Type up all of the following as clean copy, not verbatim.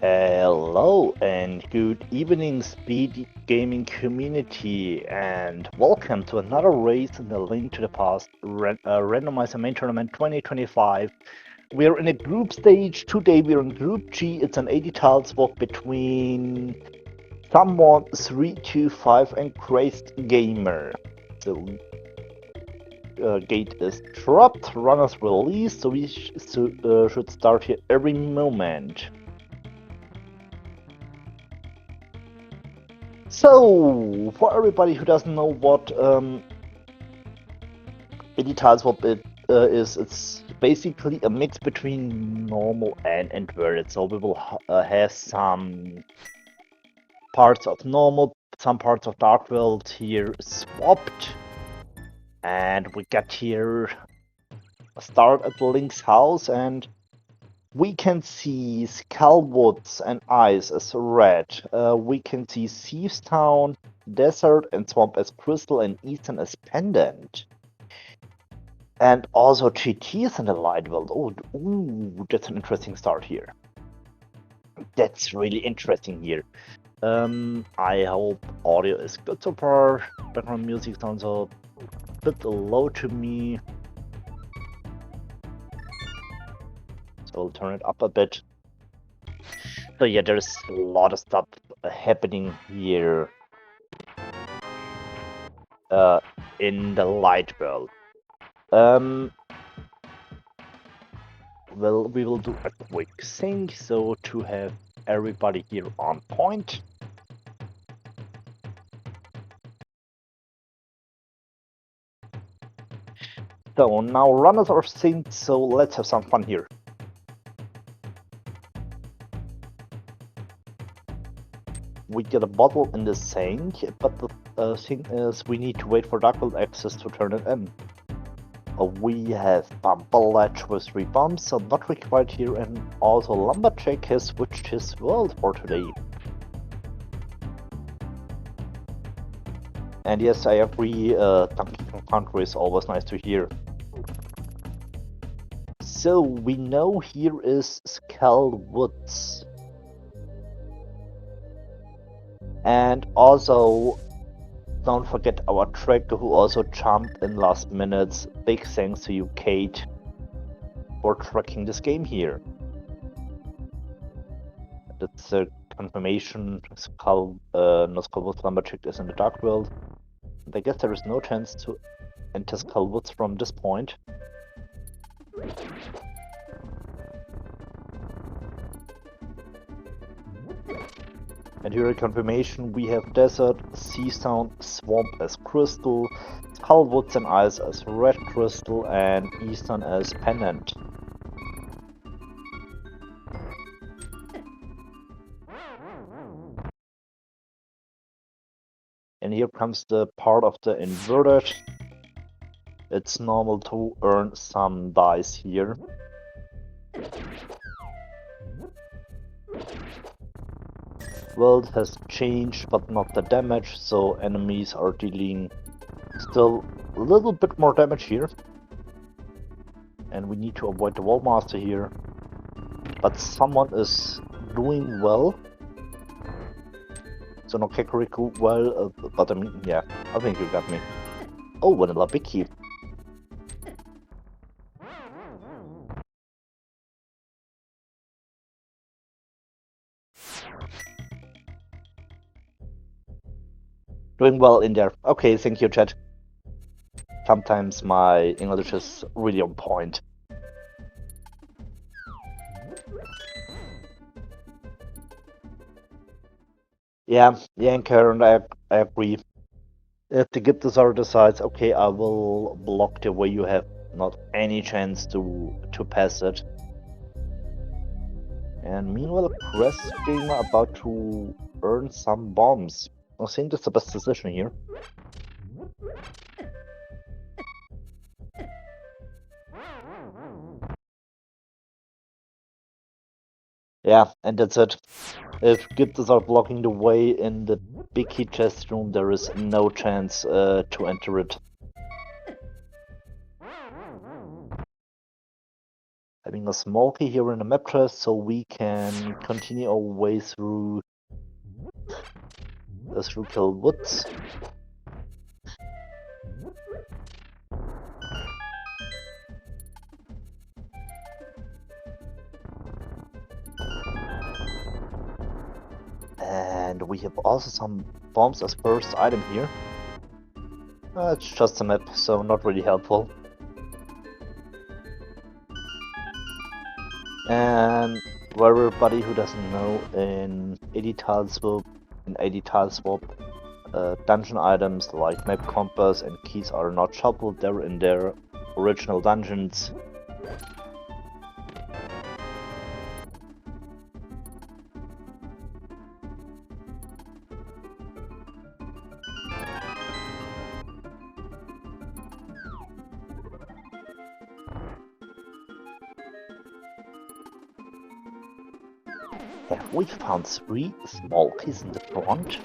Hello and good evening, Speed Gaming community, and welcome to another race in the Link to the Past Randomizer Main Tournament 2025. We're in a group stage. Today we're in Group G. It's an 80-tile swap between someone325 and crazdgamer. So gate is dropped, runners released, so we should start here every moment. So, for everybody who doesn't know what ALTTPR swap is, it's basically a mix between normal and inverted. So we will have some parts of normal, some parts of Dark World here swapped, and we got here a start at Link's house, and we can see Skullwoods and Ice as red. We can see Thieves Town, Desert, and Swamp as crystal, and Eastern as pendant. And also GTs in the light world. Oh, ooh, that's an interesting start here. That's really interesting here. I hope audio is good so far. Background music sounds a bit low to me. I'll turn it up a bit. So yeah, there's a lot of stuff happening here in the light world. Well, we will do a quick sync, so to have everybody here on point. So now runners are synced, so let's have some fun here. We get a bottle in the sink, but the thing is we need to wait for Darkworld access to turn it in. We have Bumble Ledge with 3 bombs, so not required here, and also Lumberjack has switched his world for today. And yes, I agree, Donkey Kong Country is always nice to hear. So we know here is Skullwoods. And also, don't forget our tracker who also jumped in last minutes. Big thanks to you, Kate, for tracking this game here. That's a confirmation. Skullwoods Lumberjack is in the Dark World. And I guess there is no chance to enter Skullwoods from this point. And here a confirmation, we have Desert, Thieves Town, Swamp as crystal, Skullwoods and Ice as red crystal, and Eastern as pendant. And here comes the part of the inverted. It's normal to earn some dice here. World has changed, but not the damage, so enemies are dealing still a little bit more damage here. And we need to avoid the Wallmaster here. But someone is doing well. So no Kakariko well, but I mean, yeah, I think you got me. Oh, Vanilla Bicky. Doing well in there. Okay, thank you, chat. Sometimes my English is really on point. Yeah, and Karen, I agree. If the Giptazar decides, okay, I will block the way you have not any chance to pass it. And meanwhile, crazdgamer about to earn some bombs. I think that's the best decision here. Yeah, and that's it. If Giptas are blocking the way in the big key chest room, there is no chance to enter it. Having a small key here in the map chest, so we can continue our way through Kill Woods. And we have also some bombs as first item here. It's just a map, so not really helpful. And for everybody who doesn't know, in 80 Tile Swap, dungeon items like map compass and keys are not shoppable, they're in their original dungeons. Have we found 3 small keys in the front?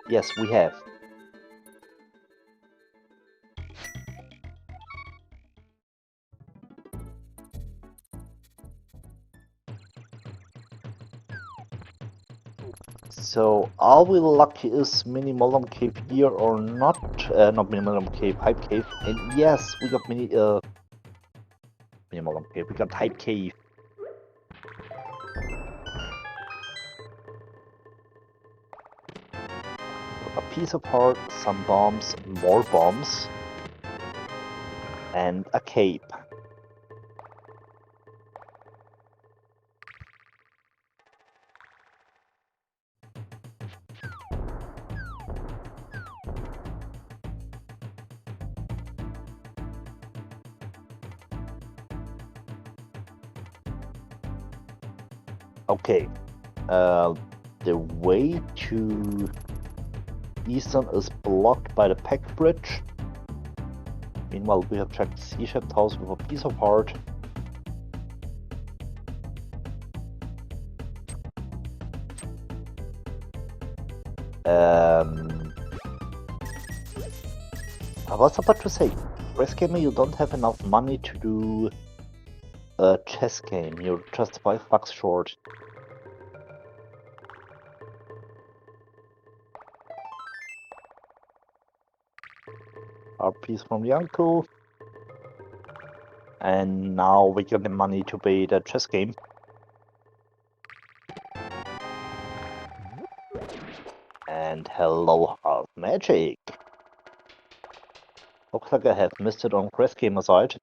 Yes, we have. So, are we lucky is Minimum Cave here or not? Not Minimum Cave, Hype Cave. And yes, we got Minimum Cave, we got Hype Cave. A piece of heart, some bombs, more bombs, and a cape. Okay, the way to Eastern is blocked by the Peck Bridge. Meanwhile, we have checked the Sea-shaped house with a piece of heart. I was about to say, crazdgamer, you don't have enough money to do a chess game. You're just $5 short. Our piece from the uncle. And now we get the money to pay the chess game. And hello, Half Magic. Looks like I have missed it on crazdgamer side.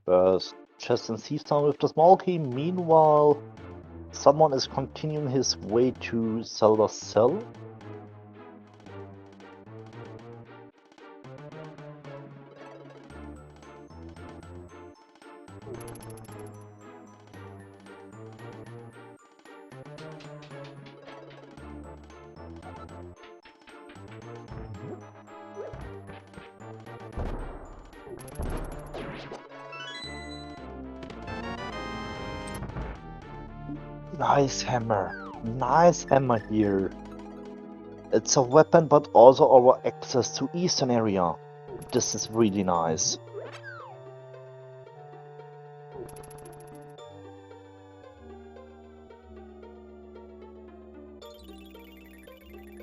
First, chest and thief town with the small key. Meanwhile, someone is continuing his way to Zelda's Cell. Nice hammer here. It's a weapon, but also our access to eastern area. This is really nice.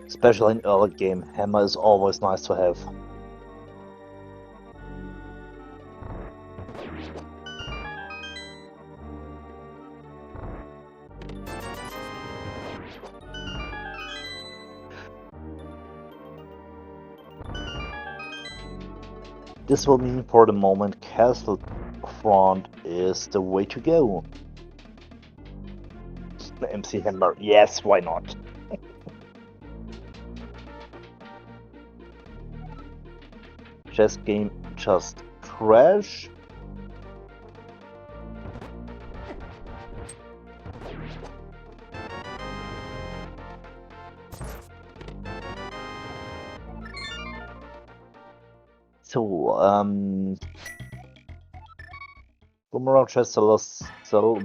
Especially in early game, hammer is always nice to have. This will mean for the moment Castle Front is the way to go. The MC Hammer, yes, why not? Chess game just crash. So, Boomerang chest cell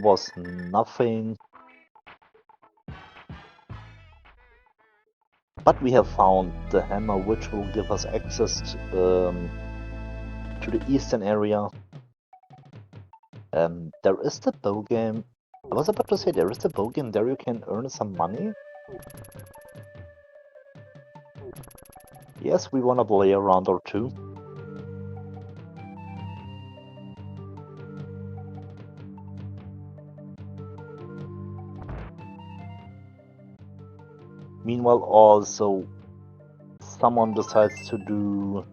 was nothing. But we have found the hammer, which will give us access to the eastern area. There is the bow game. I was about to say, there is the bow game. There you can earn some money. Yes, we wanna play a round or two. Meanwhile, also, someone decides to do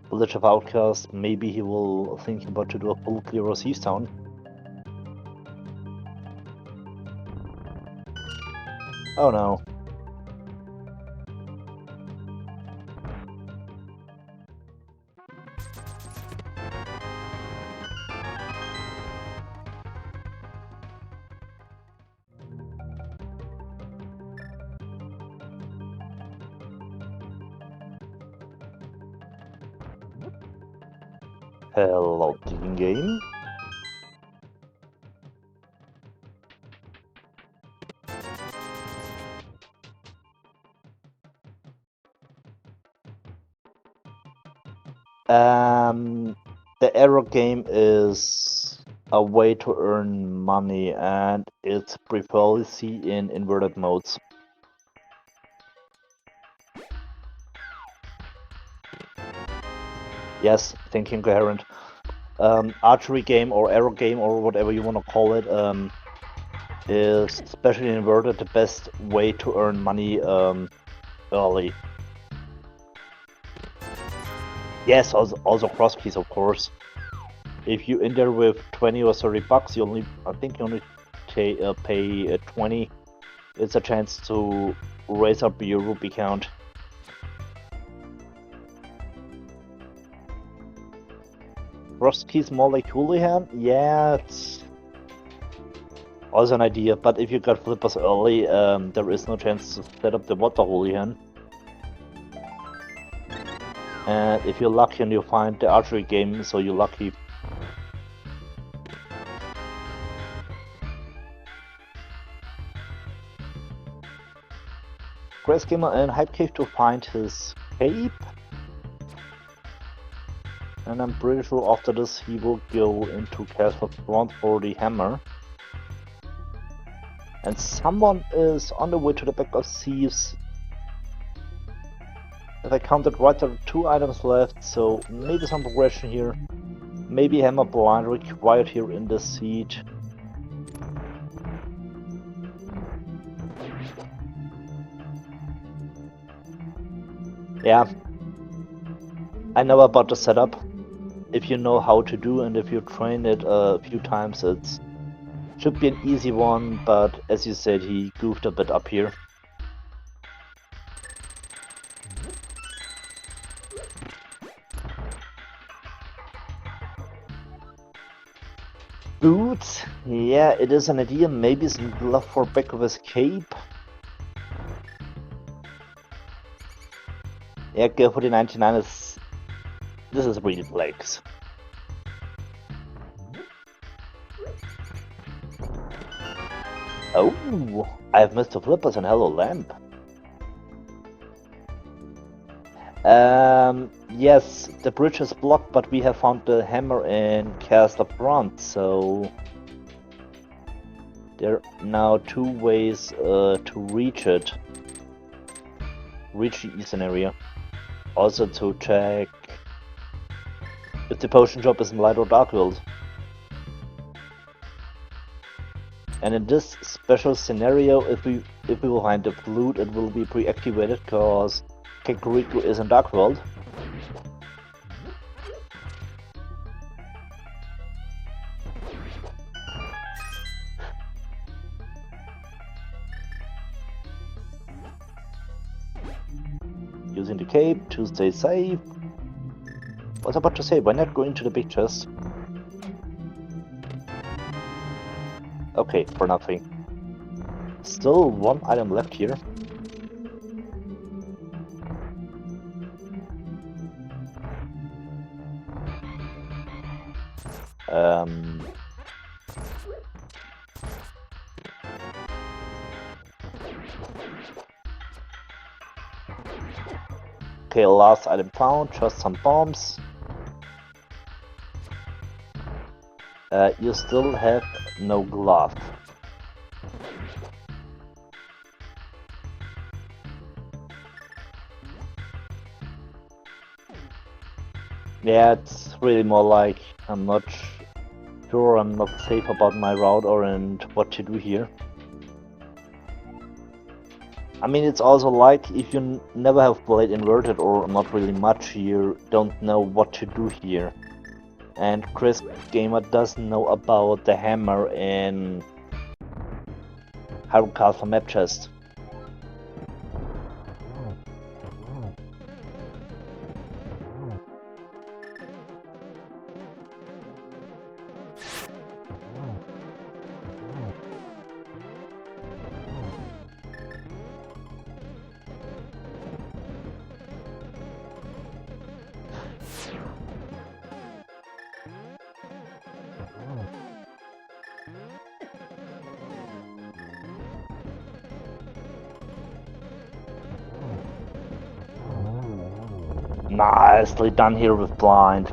Village of Outcasts. Maybe he will think about to do a full clear of Thief Town. Oh no. Hello, team game. The arrow game is a way to earn money, and it's preferably in inverted modes. Yes, thinking coherent. Archery game or arrow game or whatever you want to call it is, especially inverted, the best way to earn money early. Yes, also cross keys, of course. If you in there with 20 or 30 bucks, I think you only pay 20. It's a chance to raise up your rupee count. Cross keys more like Hooligan? Yeah, it's also an idea, but if you got flippers early, there is no chance to set up the water Hooligan. And if you're lucky and you find the archery game, so you're lucky. crazdgamer in Hype Cave to find his cape. And I'm pretty sure after this he will go into Castle Front for the hammer. And someone is on the way to the back of Thieves. If I counted right, there are 2 items left, so maybe some progression here. Maybe hammer blind required here in the siege. Yeah, I know about the setup. If you know how to do and if you train it a few times, it should be an easy one, but as you said, he goofed a bit up here. Boots, yeah, it is an idea. Maybe some glove for back of his cape. Yeah, go for the 99 is... This is really flex. Oh, I have Mr. Flippers and Hello Lamp. Yes, the bridge is blocked, but we have found the hammer and cast up front, so there are now 2 ways to reach it. Reach the eastern area. Also to check if the potion shop is in light or dark world. And in this special scenario, if we will find the flute, it will be pre-activated because Kakariko is in dark world. Using the cape to stay safe. I was about to say, why not go into the big chest? Okay, for nothing. Still 1 item left here. Um, okay, last item found, just some bombs. You still have no glove. Yeah, it's really more like I'm not sure, I'm not safe about my route or and what to do here. I mean, it's also like if you never have played inverted or not really much, you don't know what to do here. And crazdgamer doesn't know about the hammer in Hyrule Castle map chest. Nicely done here with blind.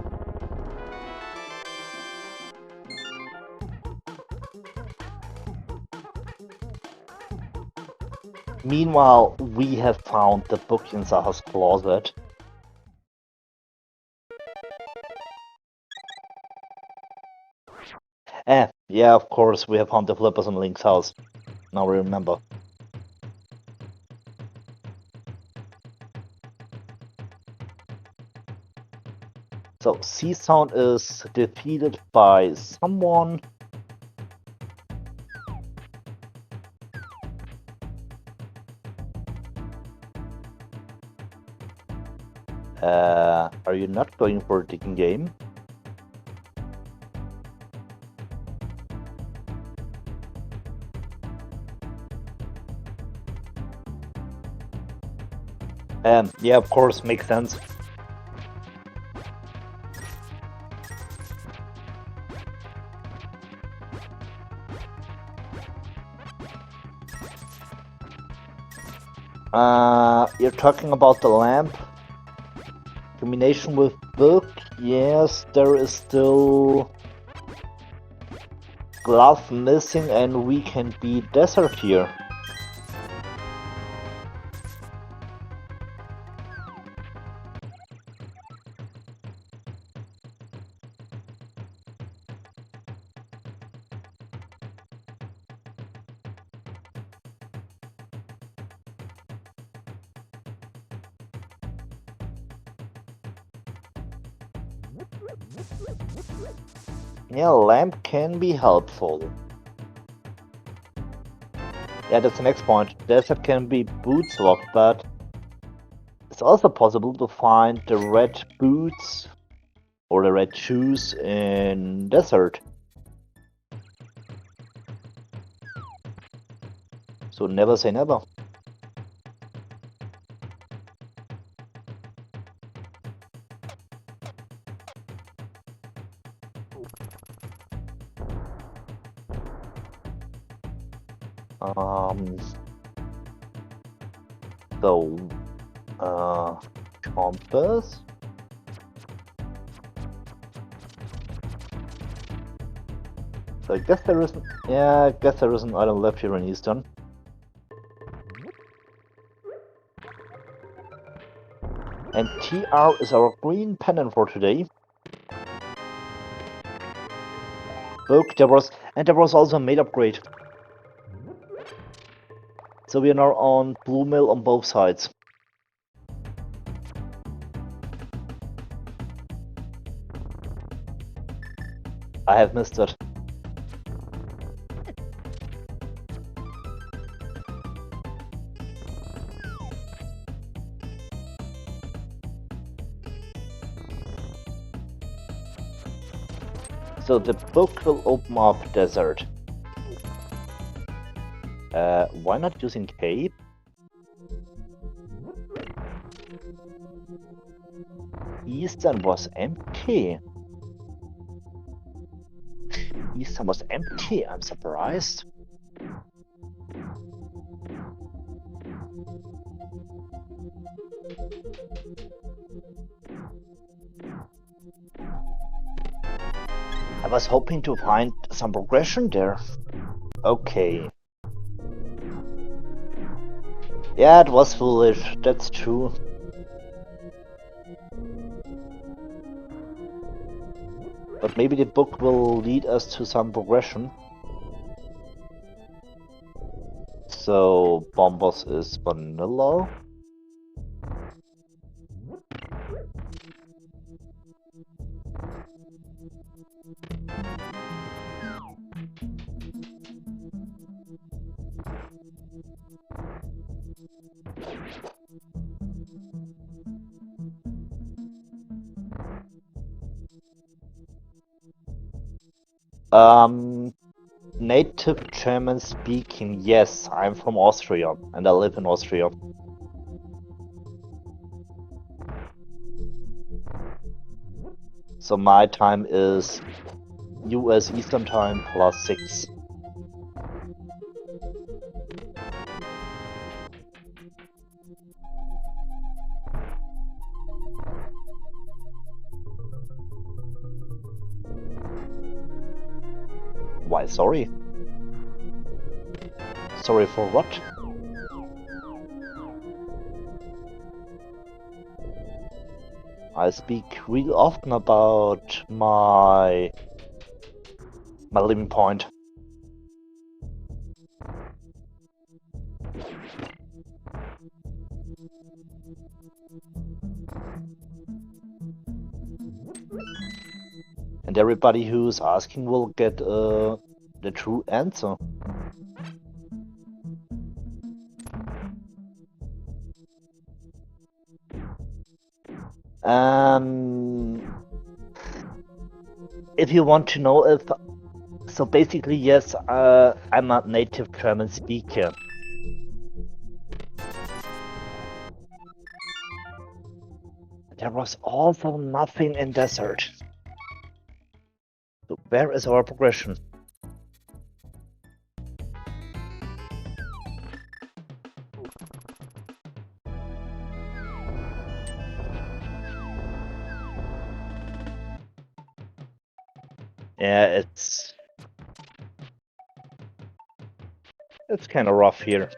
Meanwhile, we have found the book in Zaha's closet. Yeah, of course, we have found the flippers in Link's house. Now we remember. So, C-Sound is defeated by someone. Are you not going for a digging game? Yeah, of course, makes sense. You're talking about the lamp? Combination with book? Yes, there is still glove missing and we can beat desert here. Yeah, lamp can be helpful. Yeah, that's the next point. Desert can be boots locked, but it's also possible to find the red boots or the red shoes in desert. So never say never. So, compass. So I guess there isn't. Yeah, I guess there is an item left here in Eastern. And TR is our green pendant for today. Book, there was also a made upgrade. So we are now on blue mill on both sides. I have missed it. So the book will open up desert. Why not using cape? Eastern was empty. Eastern was empty. I'm surprised. I was hoping to find some progression there. Okay. Yeah, it was foolish, that's true. But maybe the book will lead us to some progression. So, Bombos is vanilla. Native German speaking, yes, I'm from Austria and I live in Austria. So my time is US Eastern Time +6. Why, sorry? Sorry for what? I speak real often about my living point. And everybody who's asking will get the true answer. If you want to know if... So basically, yes, I'm a native German speaker. There was also nothing in desert. So where is our progression? Yeah, it's kind of rough here.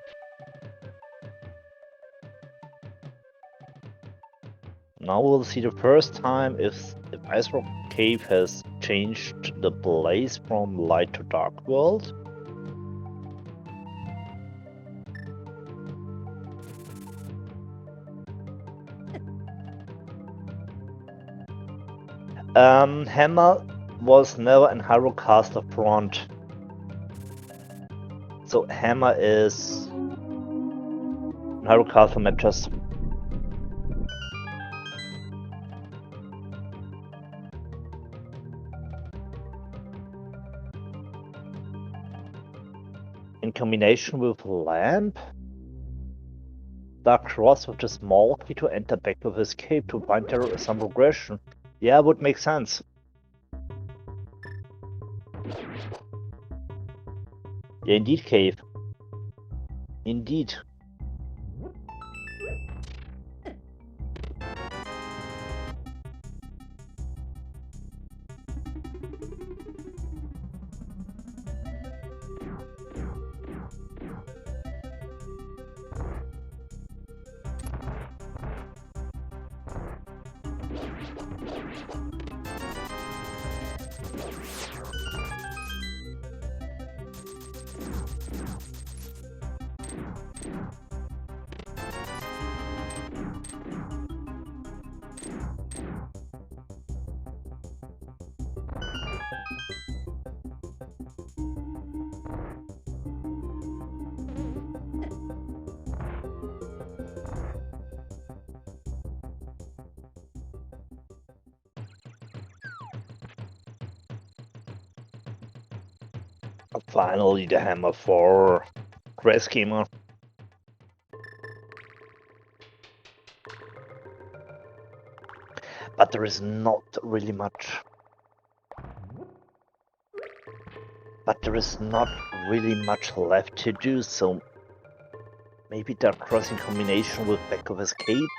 Now we'll see the first time if Ice Rock Cave has changed the place from light to dark world. Hammer was never in Hyrule Castle front. So Hammer is Hyrule Castle matches. In combination with Lamp, Dark Cross with a small key to enter back with his cape to find there some progression. Yeah, would make sense. Yeah, indeed, Cave. Indeed. Finally, the hammer for crazdgamer. But there is not really much. But there is not really much left to do, so maybe that crossing combination with back of escape?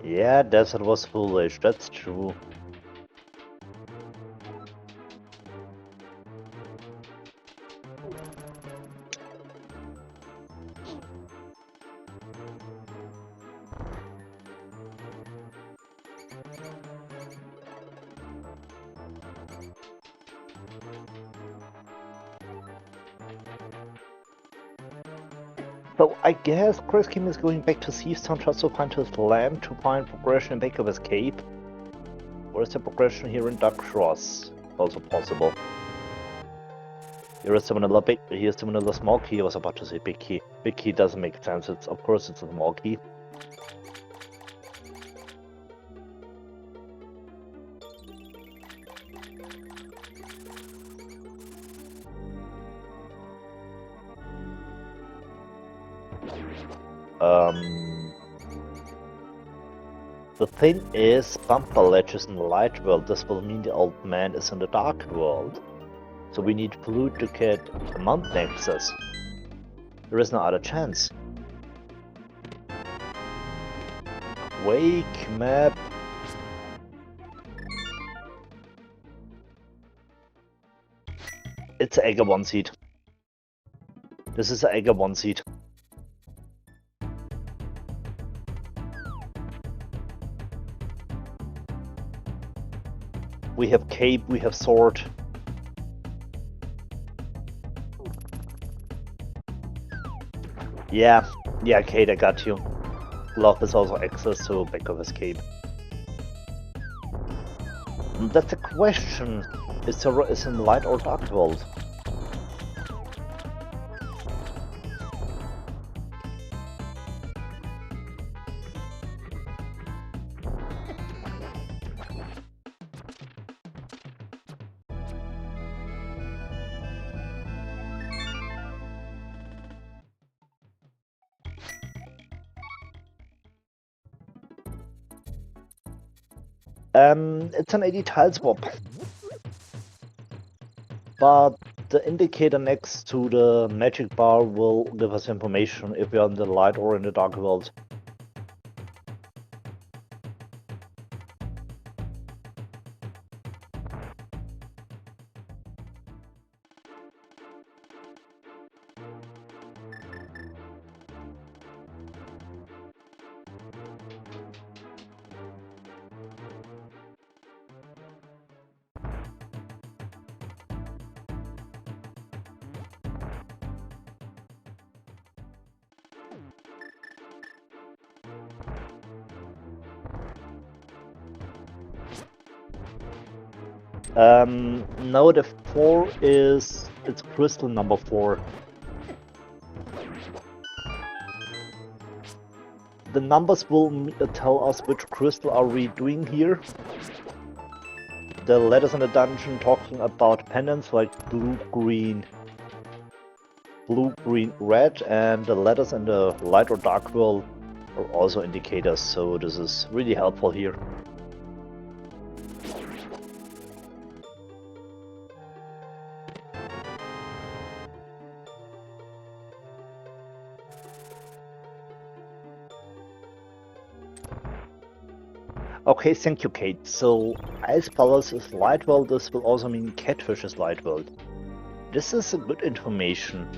Yeah, desert was foolish, that's true. So I guess Chris Kim is going back to Seastown just to find his lamp to find progression in back of escape. Or is the progression here in Duck Cross also possible? Here's the vanilla small key. I was about to say big key. Big key doesn't make sense. Of course it's a small key. The thing is, bumper ledge is in the light world. This will mean the old man is in the dark world. So we need flute to get a mountain access. There is no other chance. Wake map. It's an Egger 1 seed. This is an Egger 1 seed. We have cape, we have sword. Yeah, Kate, I got you. Glove is also access to back of escape. That's a question. Is in light or dark world? It's an 80 tile swap. But the indicator next to the magic bar will give us information if we are in the light or in the dark world. No, the 4 is... it's crystal number 4. The numbers will tell us which crystal are we doing here. The letters in the dungeon talking about pendants like blue, green, red, and the letters in the light or dark world are also indicators, so this is really helpful here. Okay, thank you, Kate. So, Ice Palace is light world, this will also mean Catfish is light world. This is a good information.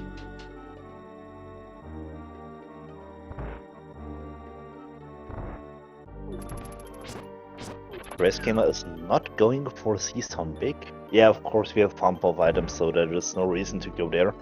crazdgamer is not going for Seastown Big. Yeah, of course we have farm of items, so there is no reason to go there.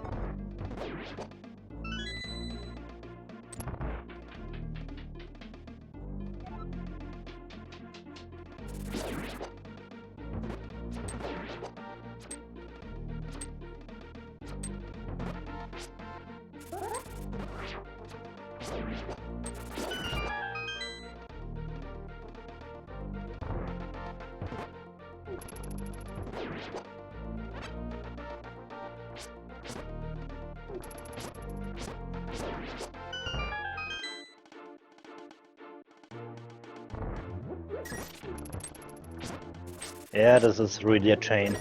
Yeah, this is really a chain.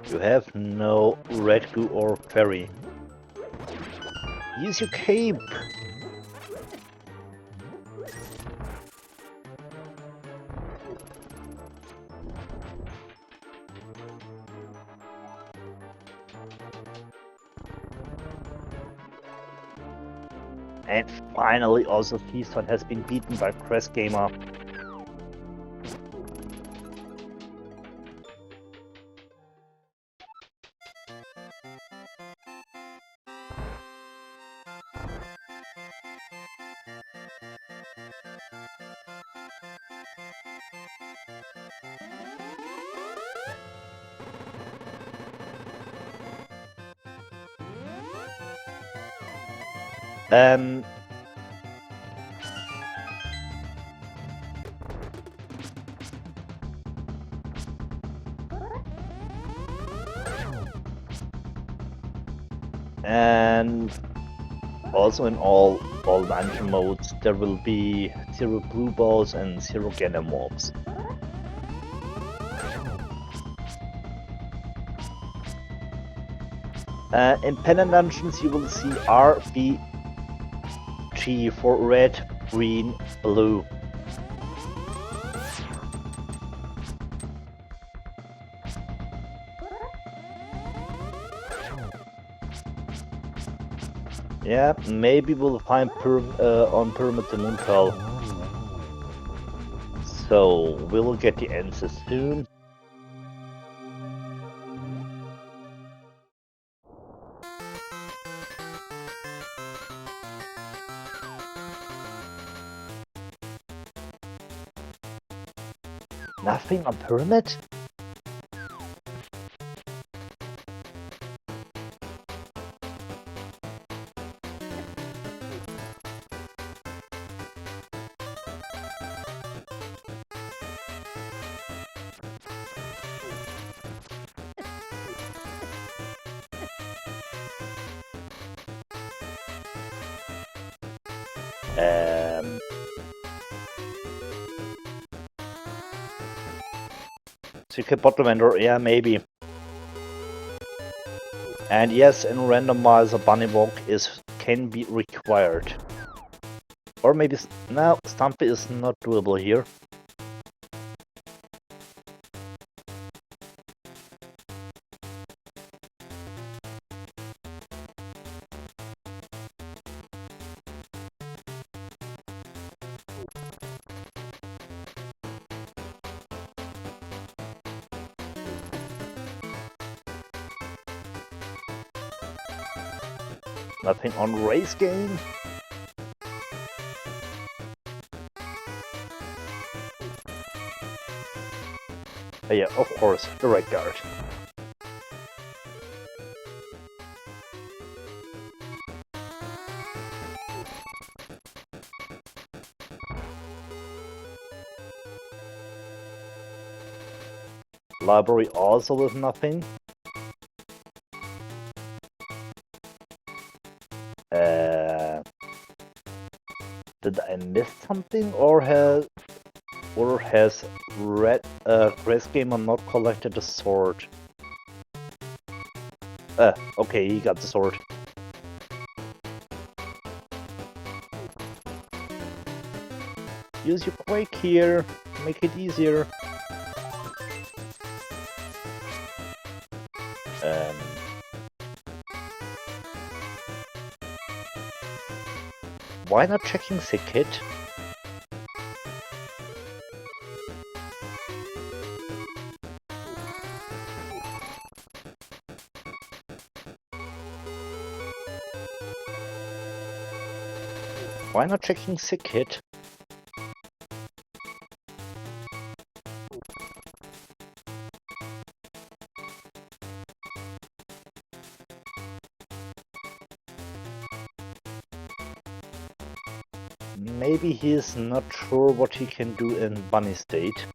You have no red goo or fairy. Use your cape! And finally, also Feaston has been beaten by crazdgamer. And also in all dungeon modes there will be 0 blue balls and 0 Ganon mobs. In Pendant Dungeons you will see R, B, G for red, green, blue. Yeah, maybe we'll find on Pyramid the Moonfell. So we'll get the answers soon. Nothing on Pyramid? Secret bottom vendor, yeah, maybe. And yes, in randomizer, bunny walk can be required. Or maybe no, Stumpy is not doable here. Nothing on race game. Oh yeah, of course, the right guard. Library also with nothing. Did I miss something, or has crazdgamer not collected the sword? Okay, he got the sword. Use your quake here, make it easier. Why not checking the kit? Why not checking the kit? Maybe he is not sure what he can do in bunny state.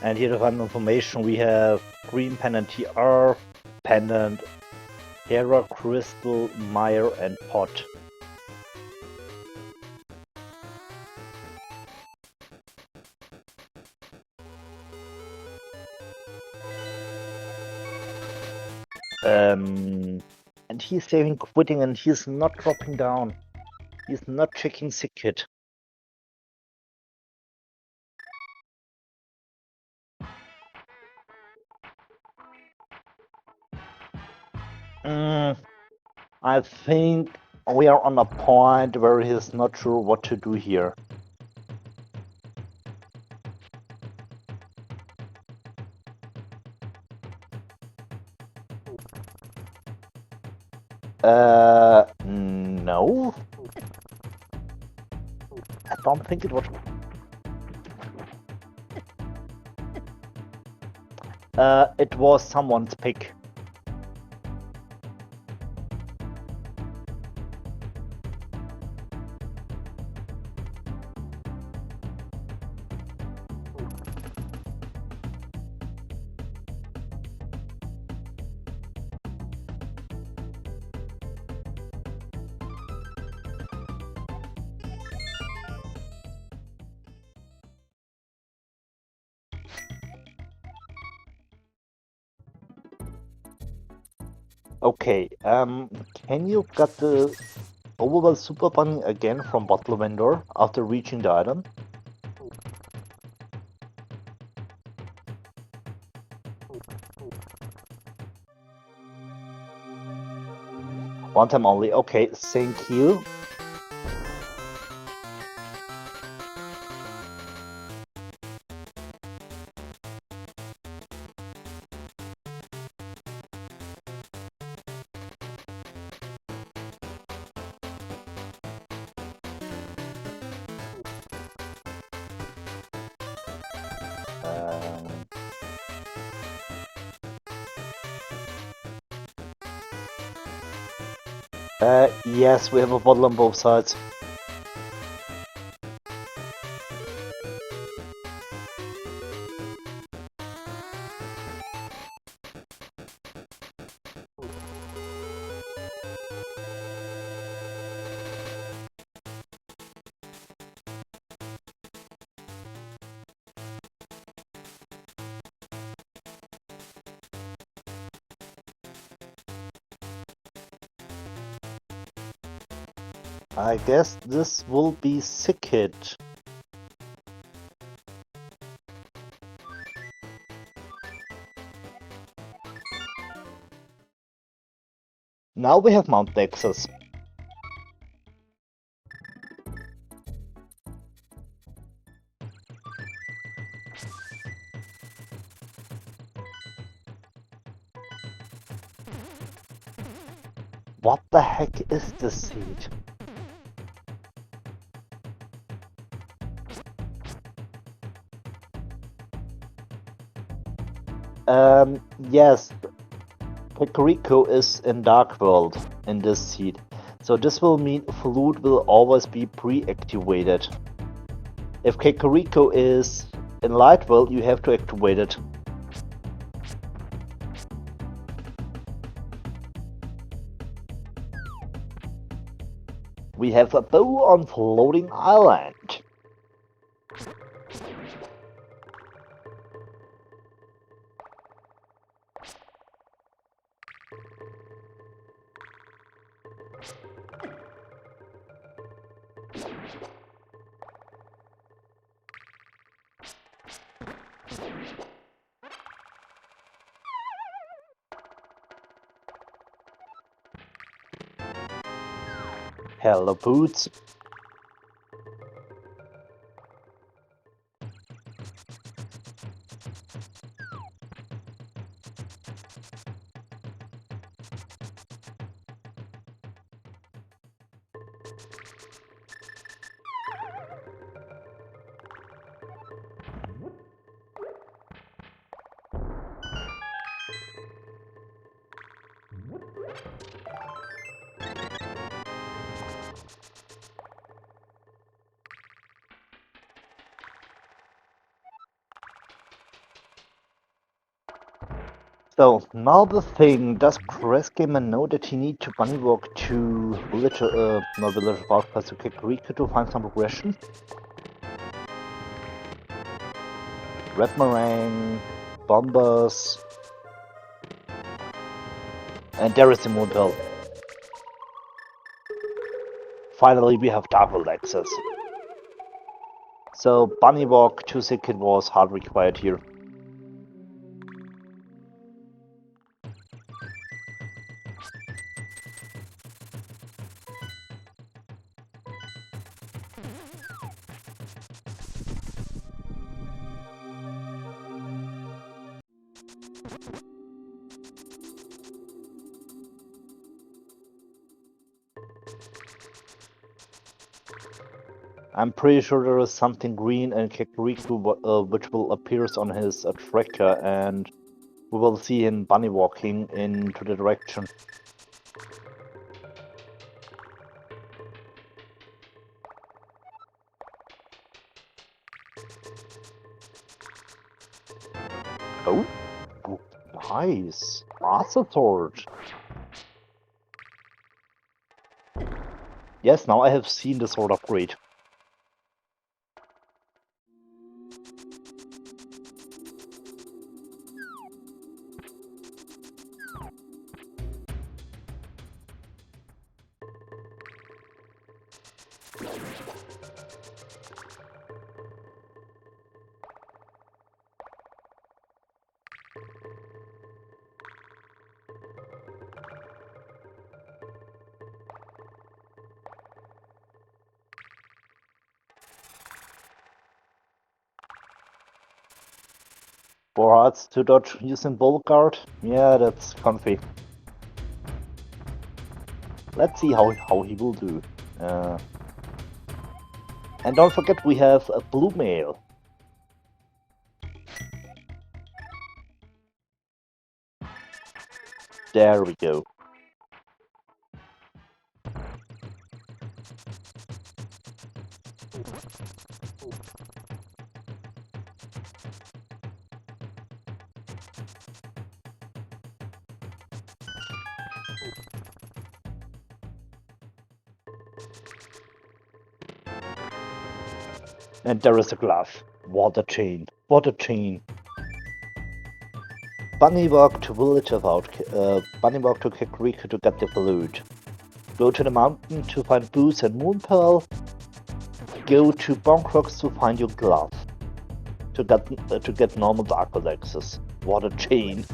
And here to find information, we have green pendant TR, pendant Hera, Crystal, Mire, and Pot. And he's saving quitting and he's not dropping down. He's not checking sick kit. I think we are on a point where he's not sure what to do here. No. I don't think it was. It was someone's pick. Okay, can you get the Overwhelm Super Bunny again from Bottle Vendor after reaching the item? One time only. Okay, thank you. Yes, we have a bottle on both sides. I guess this will be sick hit. Now we have Mount Nexus. What the heck is this seed? Yes, Kakariko is in Dark World in this seed. So this will mean Flute will always be pre-activated. If Kakariko is in Light World, you have to activate it. We have a bow on Floating Island. Hello, Boots. So, now the thing, does crazdgamer know that he need to bunny walk to village, not village of outcast to Kakariko to find some progression? Red meringue, bombers, and there is the moonpill. Finally, we have dark world access. So, bunny walk to Sikit was hard required here. I'm pretty sure there is something green in Kakariko which will appear on his tracker, and we will see him bunny walking into the direction. Oh, nice. Master Sword. Yes, now I have seen the sword upgrade. Four hearts to dodge using bullet guard. Yeah, that's comfy. Let's see how he will do. And don't forget we have a blue mail. There we go. And there is a glove. What a chain. What a chain. Bunny walk to village about Bunny walk to Kakariko to get the loot. Go to the mountain to find booze and moonpearl. Go to Bonk Rocks to find your glove. To get normal dark world access. What a chain.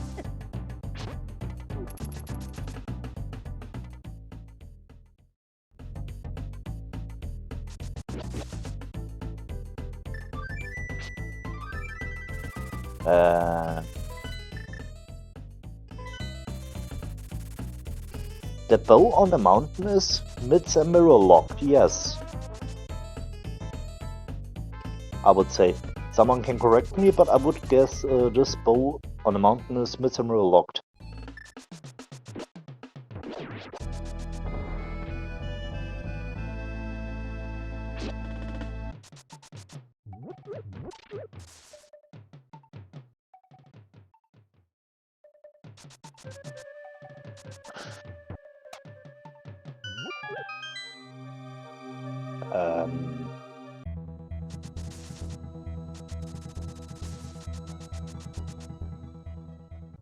The bow on the mountain is mid-mirror locked, yes. I would say. Someone can correct me, but I would guess this bow on the mountain is mid-mirror locked.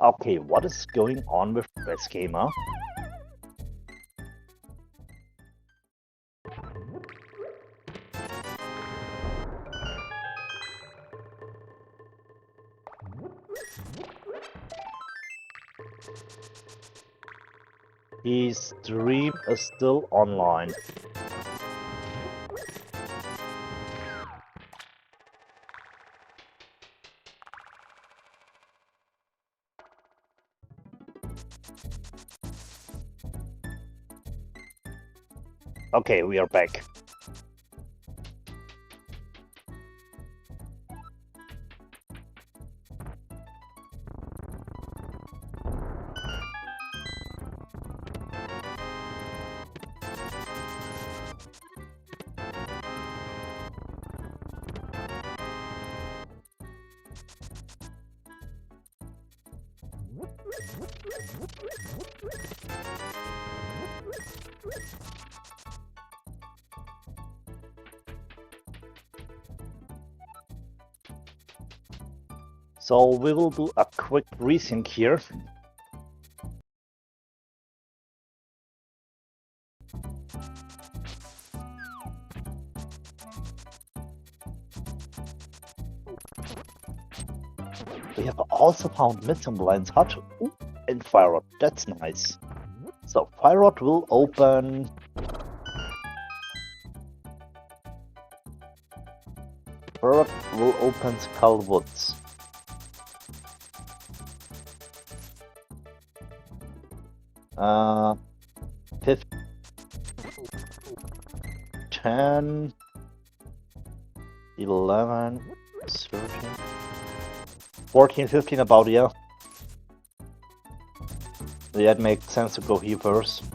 Okay, what is going on with crazdgamer? His stream is still online. Okay, we are back. So we will do a quick resync here. We have also found Midsom Lion's Hut and Fire Rod. That's nice. So Fire Rod will open. Fire Rod will open Skull Woods. Uh, 10, 11, 13, 14, 15 about, yeah. Yeah, it makes sense to go here first.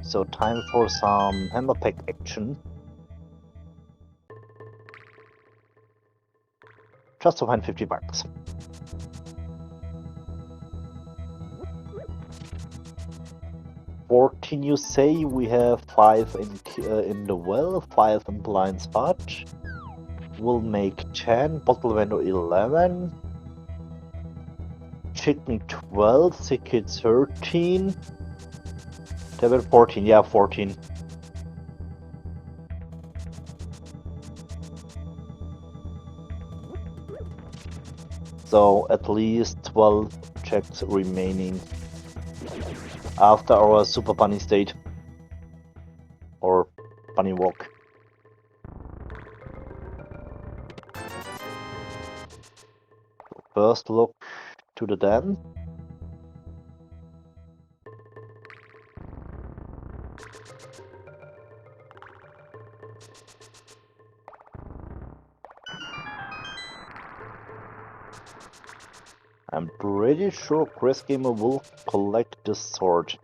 So time for some hammer pack action. Just to find $50. $14 you say? We have 5 in the well, 5 in blind spot. We'll make 10, bottle window 11, chicken 12, ticket 13, table 14, yeah 14. So at least 12 checks remaining after our super bunny state or bunny walk. First look to the den. I'm pretty sure crazdgamer will collect this sword.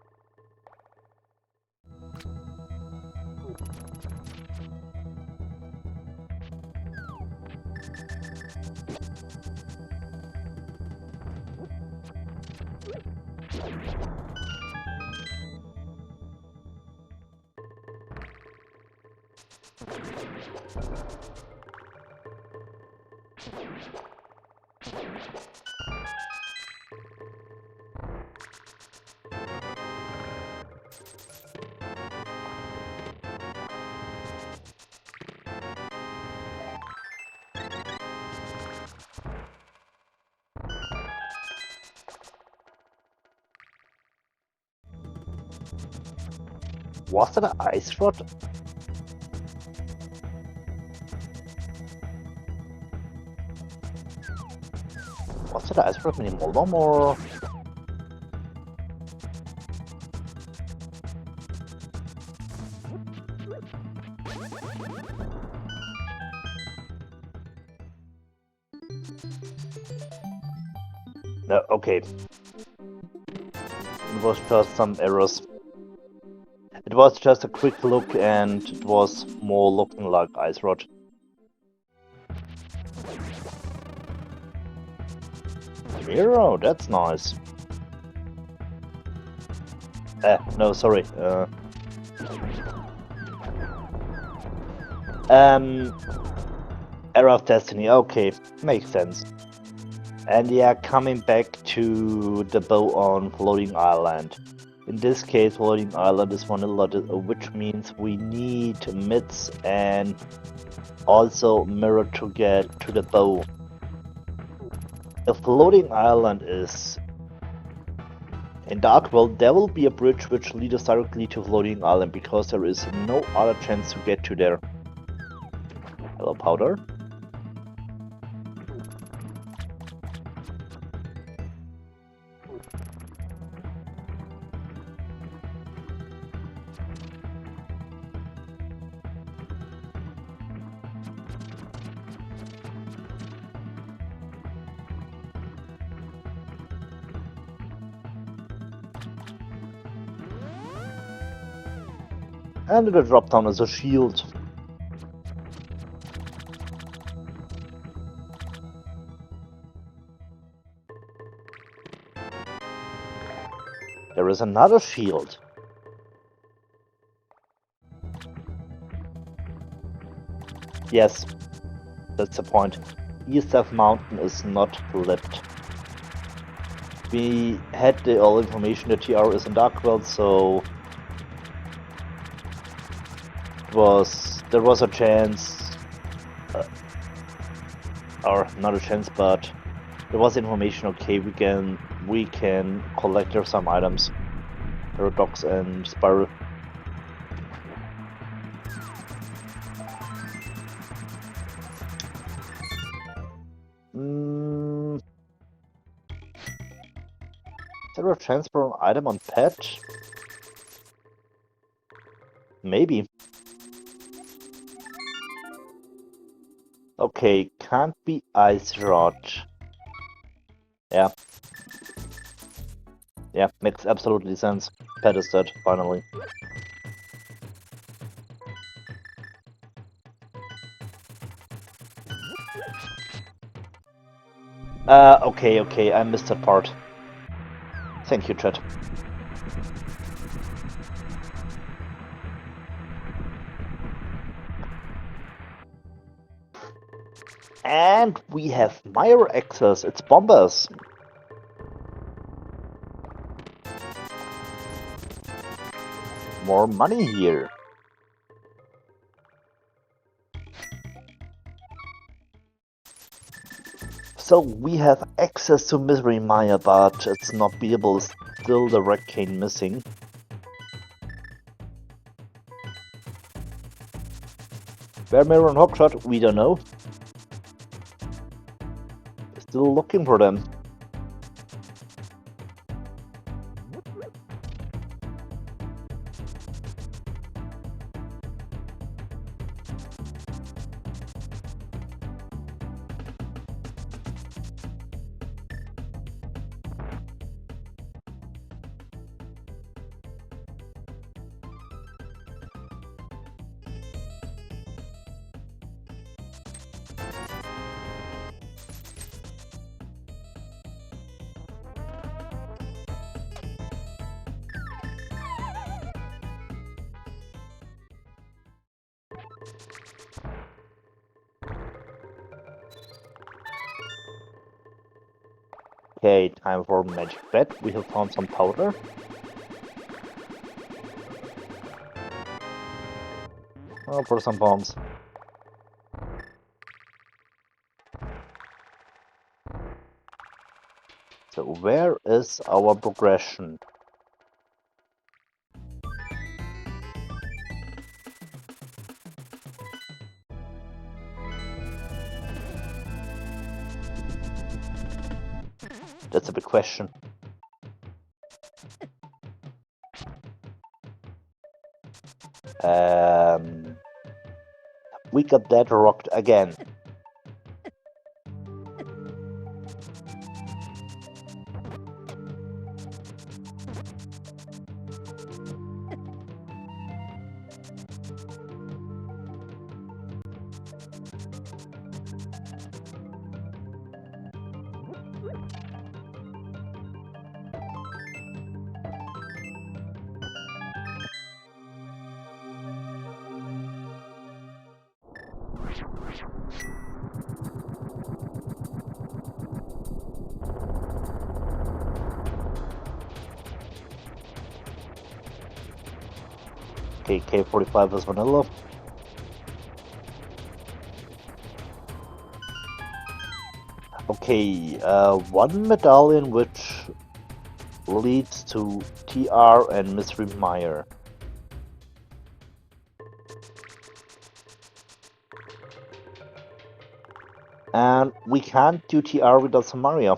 Was that an ice rod? Was that an ice rod mini Moldom or? No, okay. It was just some errors. It was just a quick look and it was more looking like ice rod. Hero, that's nice. No, sorry. Era of Destiny, okay, makes sense. And yeah, coming back to the bow on Floating Island. In this case, Floating Island is vanilla, which means we need mids and also mirror to get to the bow. If Floating Island is in Dark World, there will be a bridge which leads us directly to Floating Island because there is no other chance to get to there. Hello, Powder. And it'll drop down as a shield. There's another shield. Yes, that's the point. ESF Mountain is not flipped. We had the all information that TR is in Dark World, so there was a chance, or not a chance, but there was information. Okay, we can collect here some items, Paradox and Spiral. Is there a chance for an item on pet? Maybe. Okay, can't be Ice Rod. Yeah. Yeah, makes absolutely sense. Pet is dead, finally. Okay, I missed that part. Thank you, chat. And we have Meyer access, it's Bombers. More money here. So we have access to Misery Maya, but it's not beatable, still the Red Cane missing. Where Mirror and Hopshot, we don't know. Still looking for them. Okay, time for Magic Bed. We have found some powder. Oh, for some bombs. So where is our progression? That's a big question. We got that rocked again. Okay, K45 is vanilla. Okay, one medallion which leads to TR and Mystery Meyer. And we can't do TR without Samaria.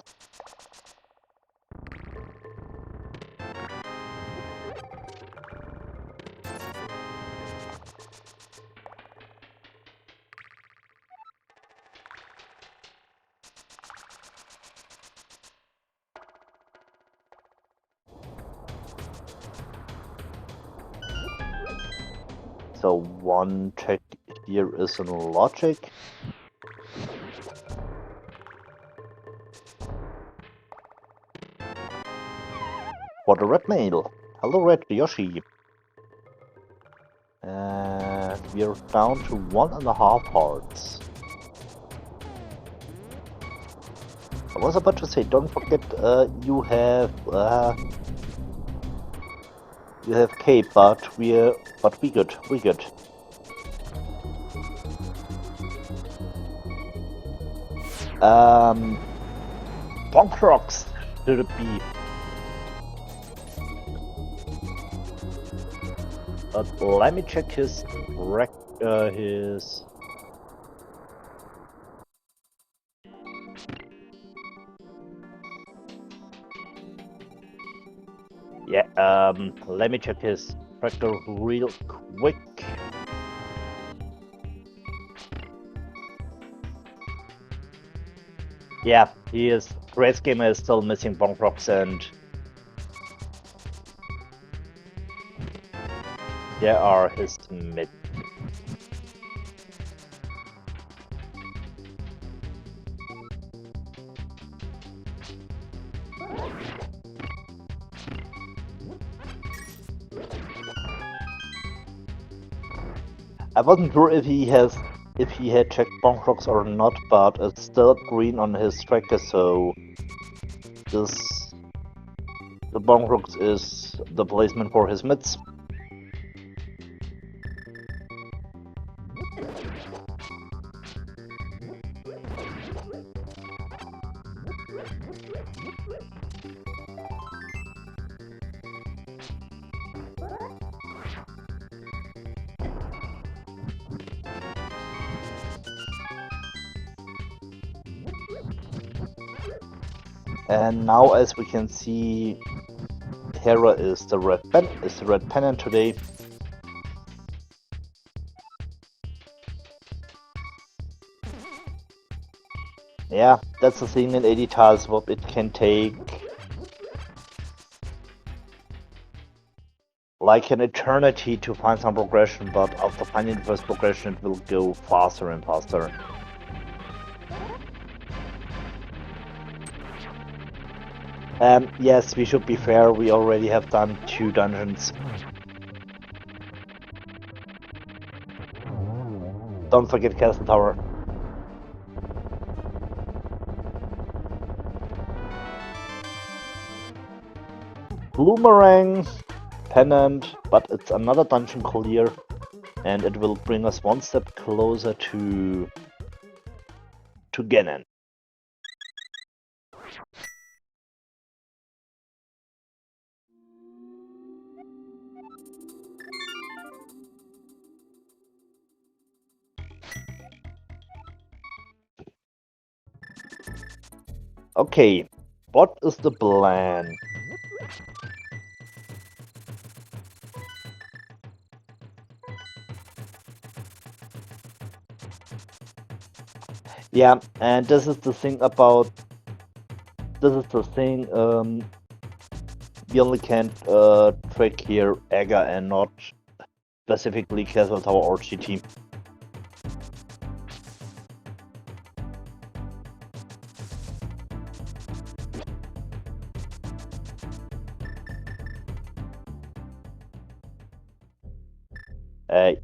So one check here is in logic. for the red mail. Hello, Red Yoshi. And we're down to 1.5 hearts. I was about to say, don't forget, you have K, but we good, we good. Bonk rocks should it be? But let me check his Yeah, let me check his tractor real quick. Yeah, he is. crazdgamer is still missing bonk rocks, and there are his mid. I wasn't sure if he had checked bonk rocks or not, but it's still green on his tracker, so the bonk rocks is the placement for his mids. And now, as we can see, Hera is the red pennant today. Yeah, that's the thing in 80 tiles, what it can take like an eternity to find some progression, but after finding the first progression it will go faster and faster. Yes, we should be fair, we already have done 2 dungeons. Don't forget Castle Tower. Boomerang, pennant, but it's another dungeon clear, and it will bring us one step closer to Ganon. Okay, what is the plan? Yeah, and this is the thing, we only can track here Aga and not specifically Castle Tower or GT.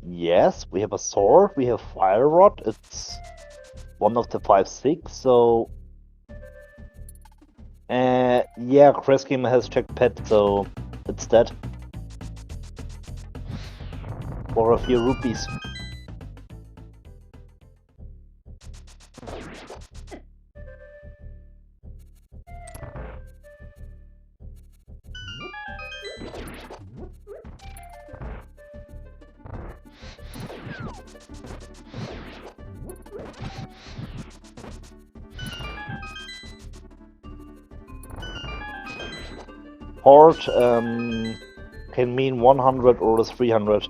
Yes, we have a sword, we have fire rod, it's one of the 5/6, so yeah, crazdgamer has checked pet, so it's dead. For a few rupees. Horde can mean 100 or 300.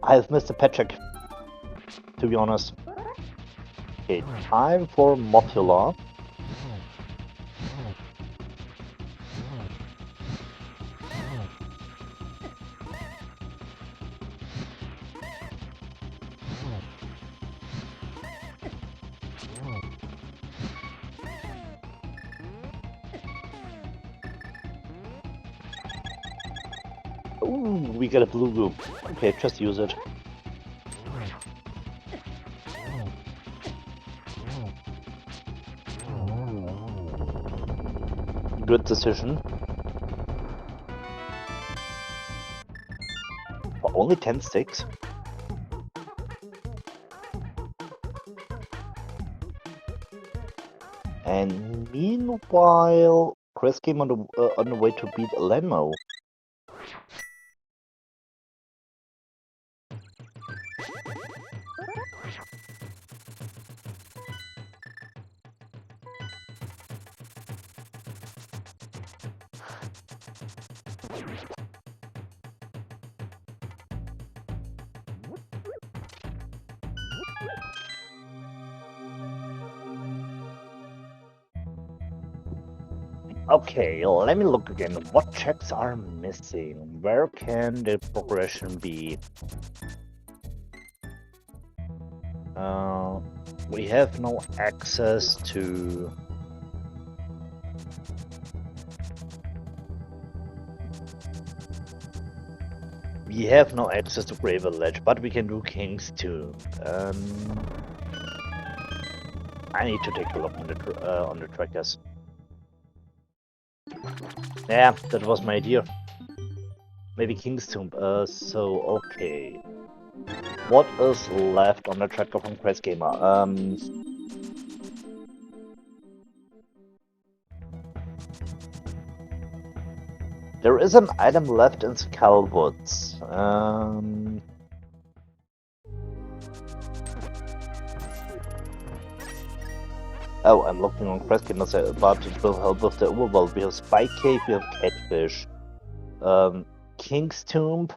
I've missed a pet check, to be honest. Okay, time for Mothula. Ooh, we got a blue goo. Okay, just use it. Good decision. Oh, only 10 sticks? And meanwhile, Chris came on the way to beat Lenmo. Okay, let me look again. What checks are missing? Where can the progression be? We have no access to... We have no access to Grave Village, but we can do King's Tomb. I need to take a look on the trackers. Yeah, that was my idea. Maybe King's Tomb. So okay. What is left on the tracker from crazdgamer? There is an item left in Skullwoods. Oh, I'm looking on crazdgamer, but it will help with the overworld. We have Spike Cave, we have Catfish. King's Tomb.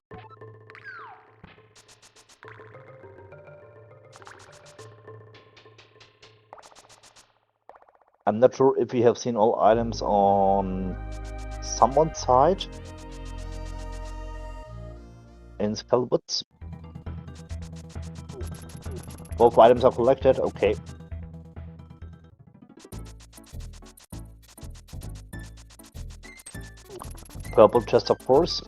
I'm not sure if we have seen all items on someone's side in Skullwoods. Both items are collected, okay. Purple chest, of course.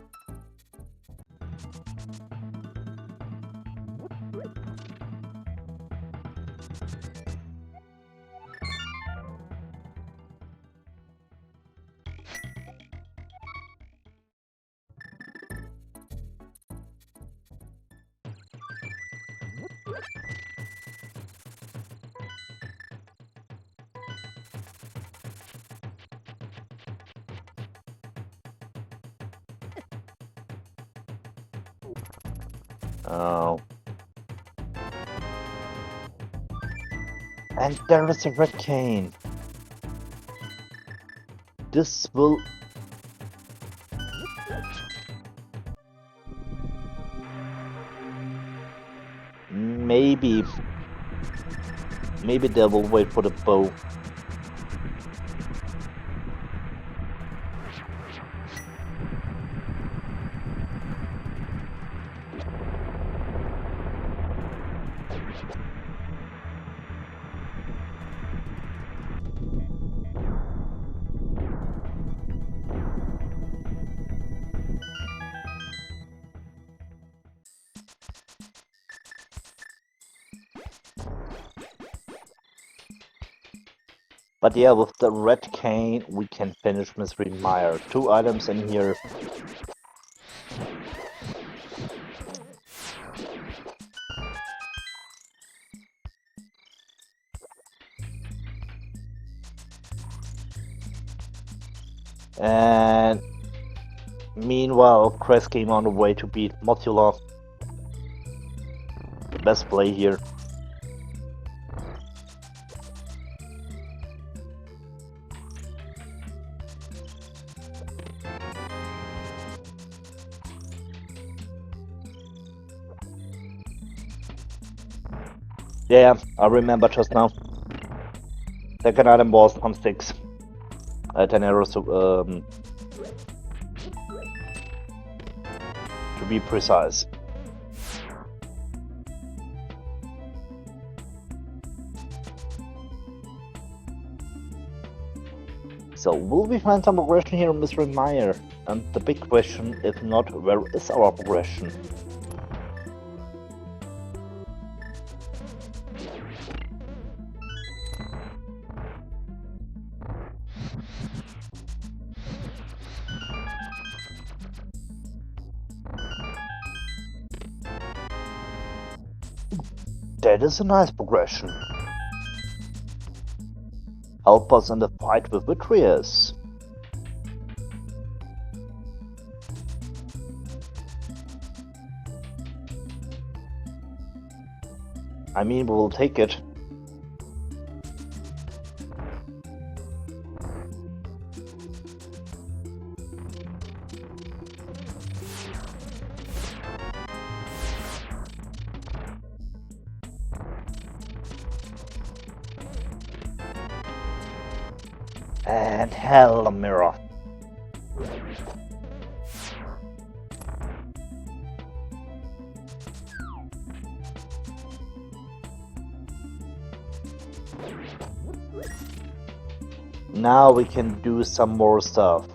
Oh. And there is a red cane. This will... Maybe they will wait for the bow. But yeah, with the red cane, we can finish Mystery Mire. 2 items in here. And meanwhile, Crest came on the way to beat Motula. Best play here. Yeah, I remember just now. Second item was on 6. 10 arrows to be precise. So, will we find some progression here in Mystery Mire? And the big question, if not, where is our progression? That is a nice progression. Help us in the fight with Vitreous. I mean, we will take it. And hell, a mirror. Now we can do some more stuff.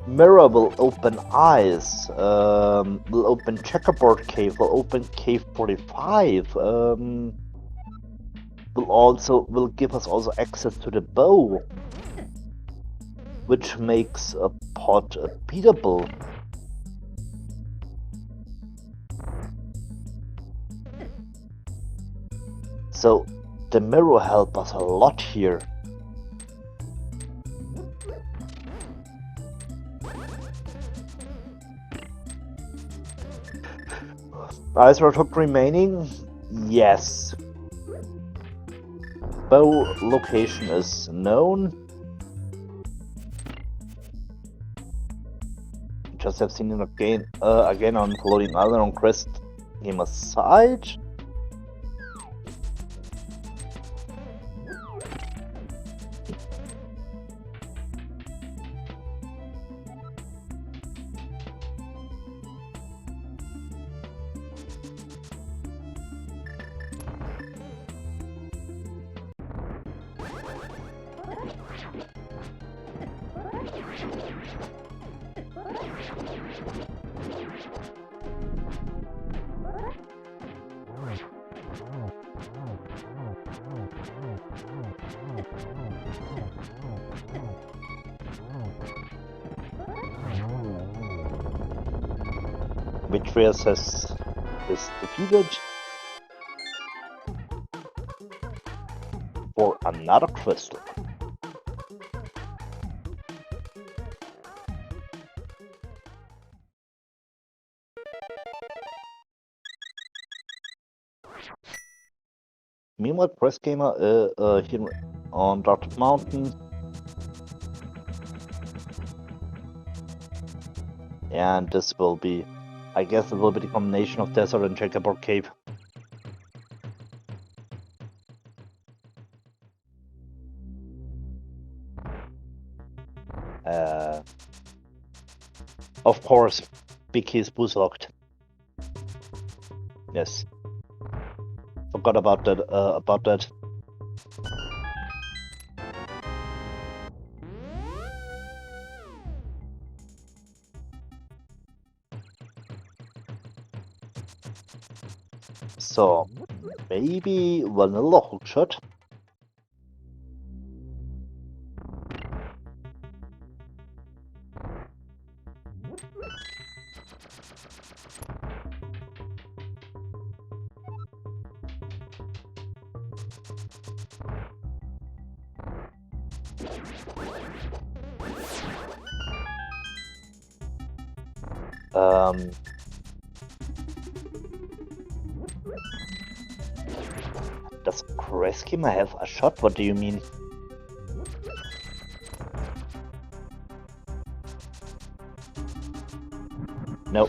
Mirror will open eyes, will open checkerboard cave, will open cave 45, will give us also access to the bow, which makes a pot beatable. So the mirror help us a lot here. Ice Rod hook remaining? Yes. Bow location is known. Just have seen it again on Floating Island on crazdgamer side. Vitreous is defeated for another crystal. Meanwhile, crazdgamer here on Dark Mountain. And this will be, I guess it will be the combination of desert and checkerboard cave. Of course, big key is boost locked. Yes. Forgot about that. So, maybe vanilla hookshot. Does crazdgamer have a shot? What do you mean? No.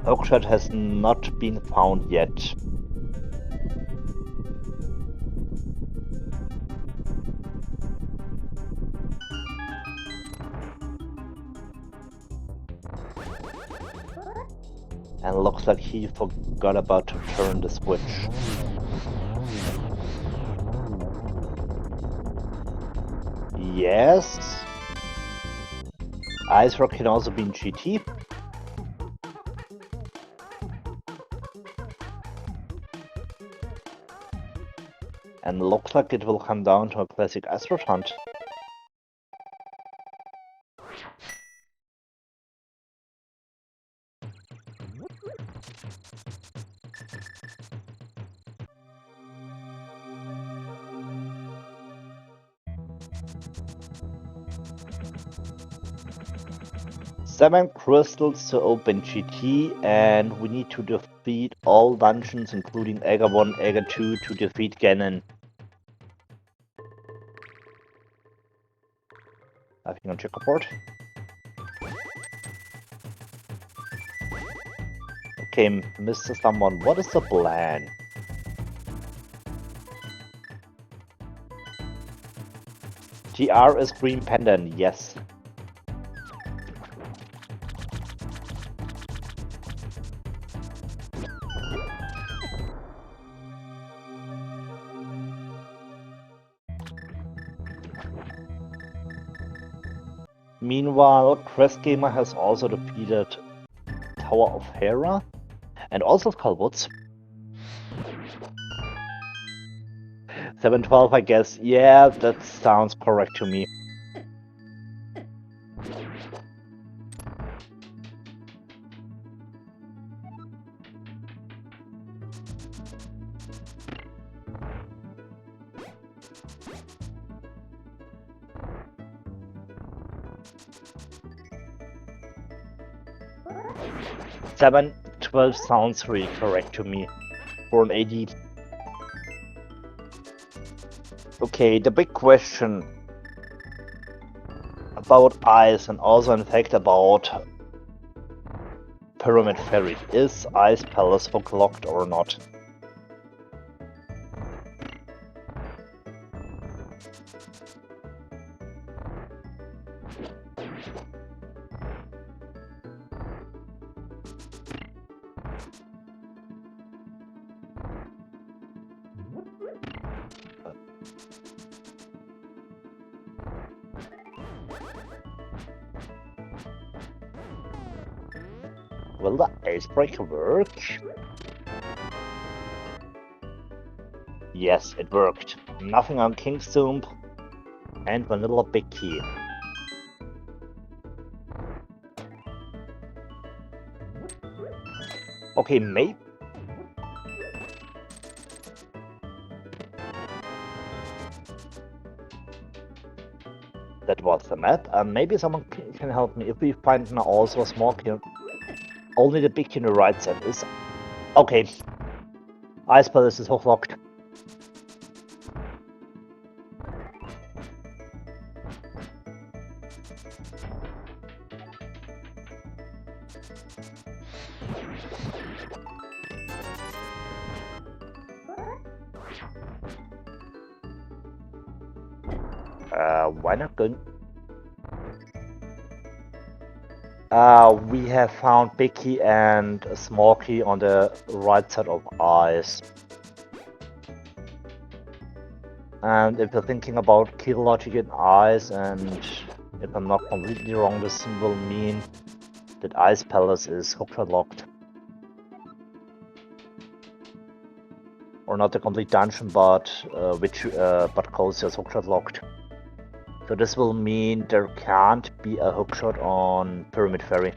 Hookshot has not been found yet. And looks like he forgot about to turn the switch. Yes. Ice Rock can also be in GT. And looks like it will come down to a classic Ice Rock hunt. Seven crystals to open GT, and we need to defeat all dungeons, including Aga 1, Aga 2, to defeat Ganon. I think on checkerboard. Okay, Mr. Someone, what is the plan? GR is Green Pendant, yes. Meanwhile, crazdgamer has also defeated Tower of Hera and also Skullwoods. 712, I guess. Yeah, that sounds correct to me. Seven 12 sounds really correct to me for an AD. Okay, the big question about Ice and also in fact about Pyramid Ferry. Is Ice Palace hook locked or not? Will the icebreaker work? Yes, it worked. Nothing on King's Tomb and Vanilla Big Key. Okay, maybe. That was the map. Maybe someone can help me. If we find now also a small key, only the big key on the right side is. Okay. Ice Palace is hook locked. Why not going? We have found big key and a small key on the right side of Ice. And if you're thinking about key logic in Ice, and if I'm not completely wrong, this will mean that Ice Palace is hook locked. Or not the complete dungeon, but Coast is hook locked. So this will mean there can't be a hookshot on Pyramid Ferry.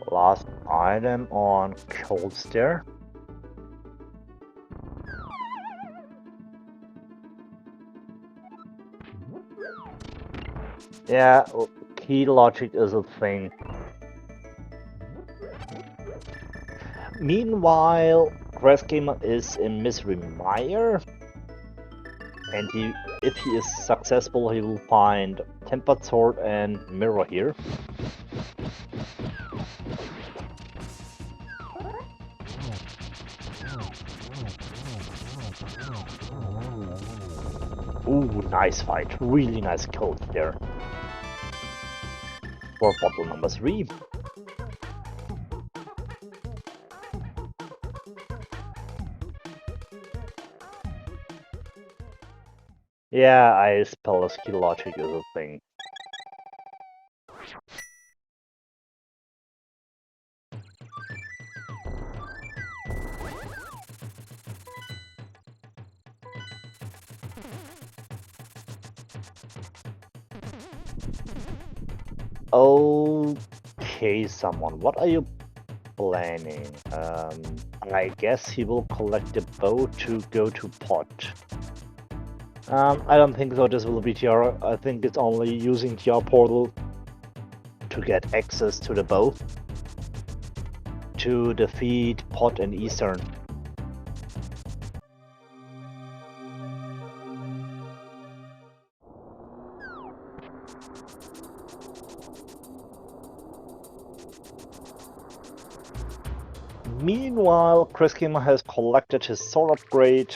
Last item on Cold Stair. Yeah, key logic is a thing. Meanwhile, crazdgamer is in Misery Mire, and if he is successful, he will find Tempered Sword and Mirror here. Ooh, nice fight. Really nice kill there. For bottle number 3. Yeah, I spell a skill logic is a thing. Okay, someone, what are you planning? I guess he will collect the bow to go to pot. I don't think so this will be TR. I think it's only using TR portal to get access to the bow to defeat Pot and Eastern. Meanwhile, crazdgamer has collected his sword upgrade,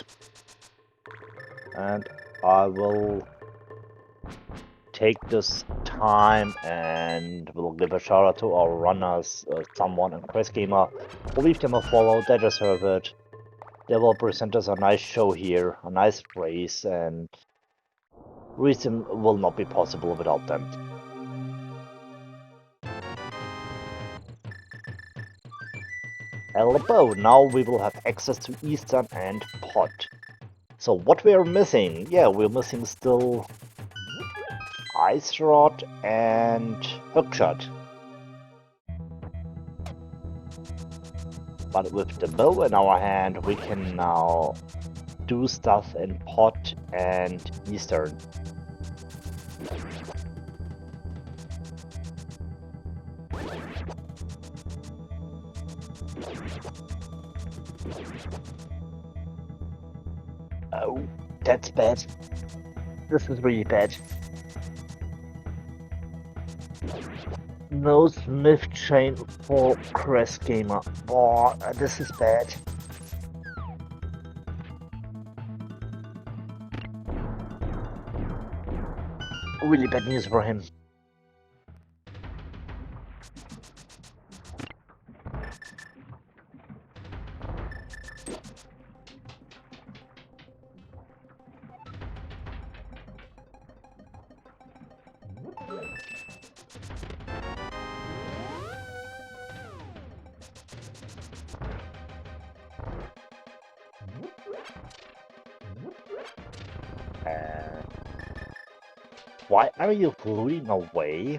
and I will take this time and will give a shout out to our runners, Someone and crazdgamer. We'll leave them a follow, they deserve it. They will present us a nice show here, a nice race, and reason will not be possible without them. Hello, now we will have access to Eastern and Pot. So what we are missing? Yeah, we're missing still Ice Rod and Hookshot. But with the bow in our hand, we can now do stuff in Pot and Eastern. Oh, that's bad. This is really bad. No Smith chain for crazdgamer. Oh, this is bad. Really bad news for him. Why are you floating away?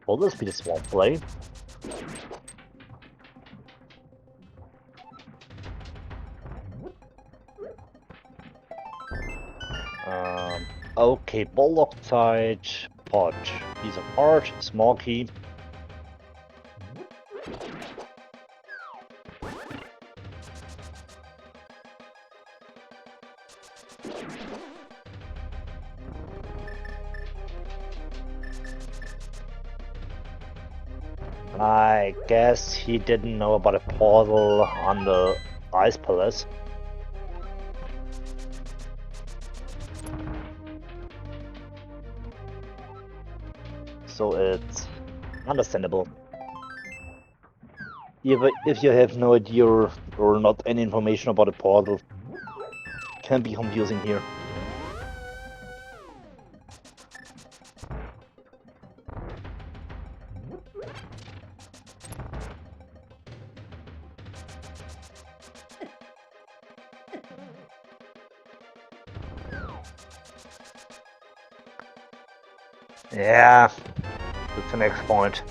Will this be the small play? Okay, ball outside, pot, piece of art, small key. I guess he didn't know about a portal on the Ice Palace. So it's understandable. If you have no idea or not any information about a portal, can be confusing here. Yeah, that's the next point.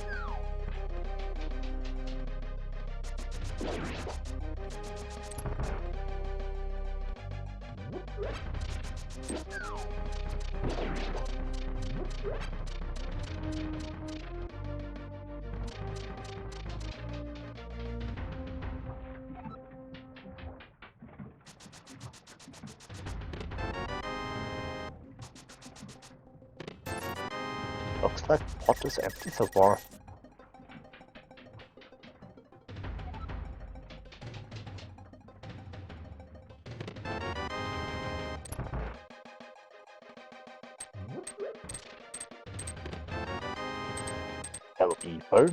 Looks like pot is empty so far. Hello, Ether.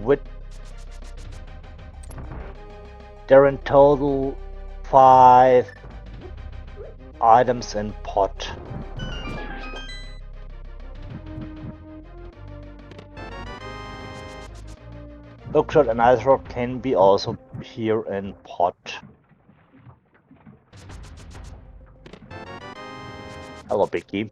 With there in total 5 items in pot. Hookshot and ice rock can be also here in pot. Hello, Vicky.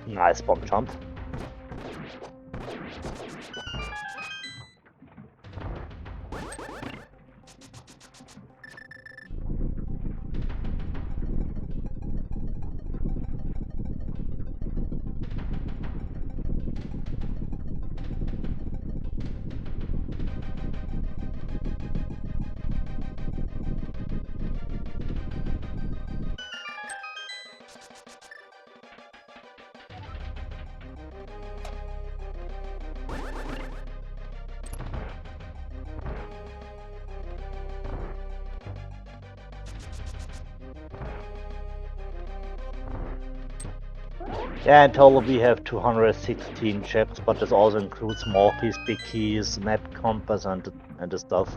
Nice bomb jump. Yeah, in total we have 216 chips, but this also includes small keys, big keys, map compass and the stuff.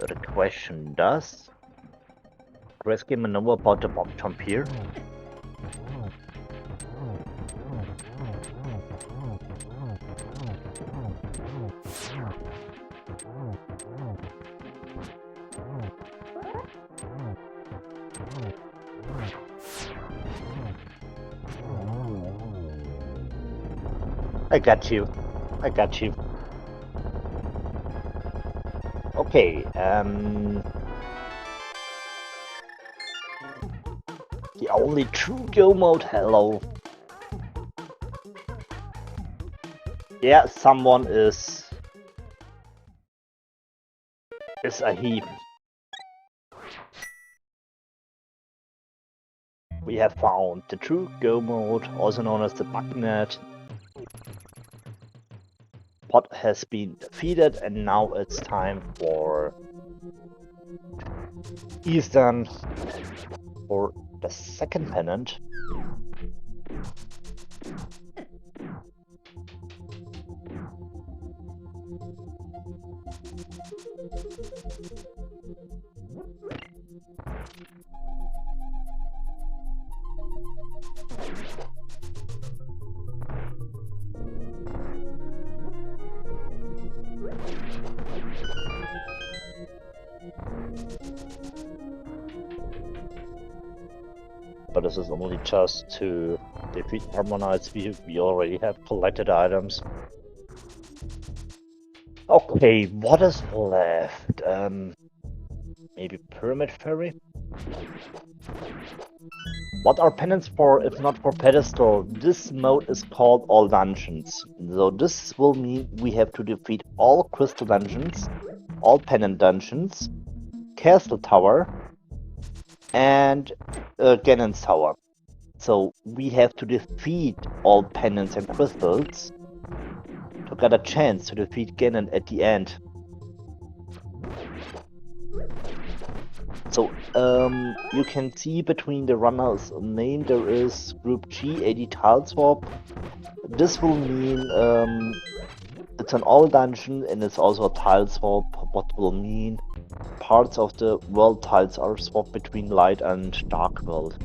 So the question does crazdgamer know about the bomb jump here? I got you. I got you. Okay, the only true go mode, hello. Yeah, someone is a heap. We have found the true go mode, also known as the bugnet. Pot has been defeated, and now it's time for Eastern for the second pennant. But this is only just to defeat Harmonize. We already have collected items. Okay, what is left? Maybe Pyramid Ferry? What are penance for if not for pedestal? This mode is called all dungeons. So this will mean we have to defeat all crystal dungeons, all pennant dungeons, castle tower, and Ganon's tower. So we have to defeat all pennants and crystals to get a chance to defeat Ganon at the end. So you can see between the runners' name there is Group G, 80 tile swap. This will mean the it's an old dungeon and it's also a tile swap. What will mean parts of the world tiles are swapped between light and dark world.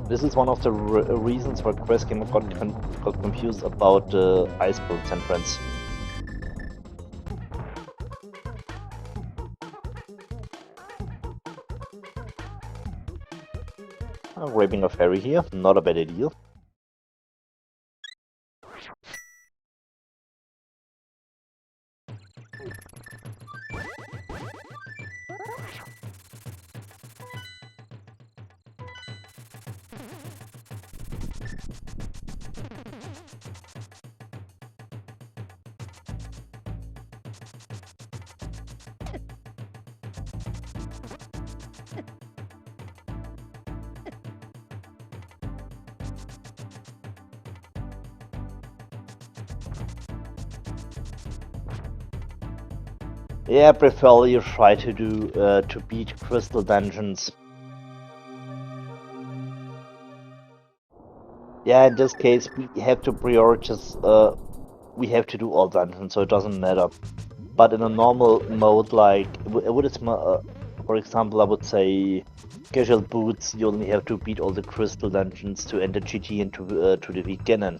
This is one of the reasons why crazdgamer got confused about the ice builds entrance. Raping a fairy here, not a bad idea. Yeah, I prefer you try to do to beat crystal dungeons. Yeah, in this case we have to prioritize. We have to do all dungeons, so it doesn't matter. But in a normal mode, like for example, I would say casual boots, you only have to beat all the crystal dungeons to enter GT into to the beginning.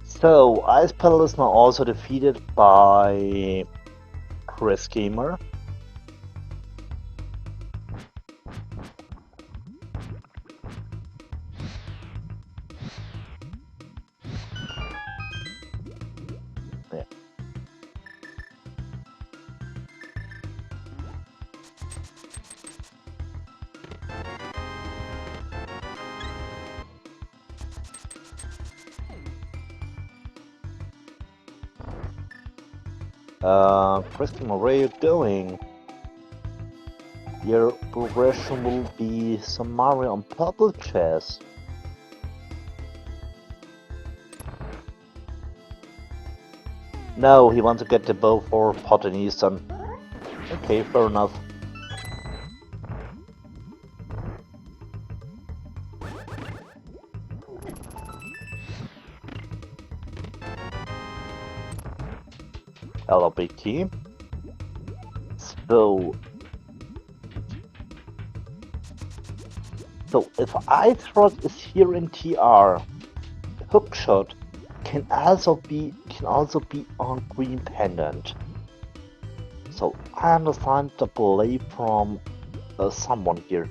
So, Ice Petal is now also defeated by crazdgamer. Yeah. crazdgamer, where are you going? Your progression will be some Mario on purple chess. No, he wants to get the bow for Pot and Eastern. Okay, fair enough. LBT. So if iThrot is here in TR, Hookshot can also be on Green Pendant. So I understand the play from someone here.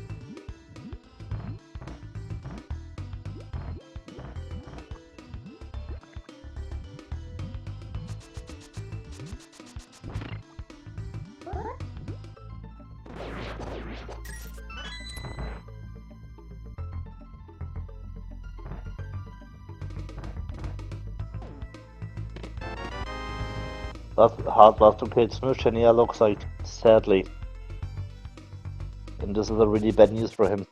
That's hard was to play Smoosh, and yeah, looks like, sadly. And this is a really bad news for him.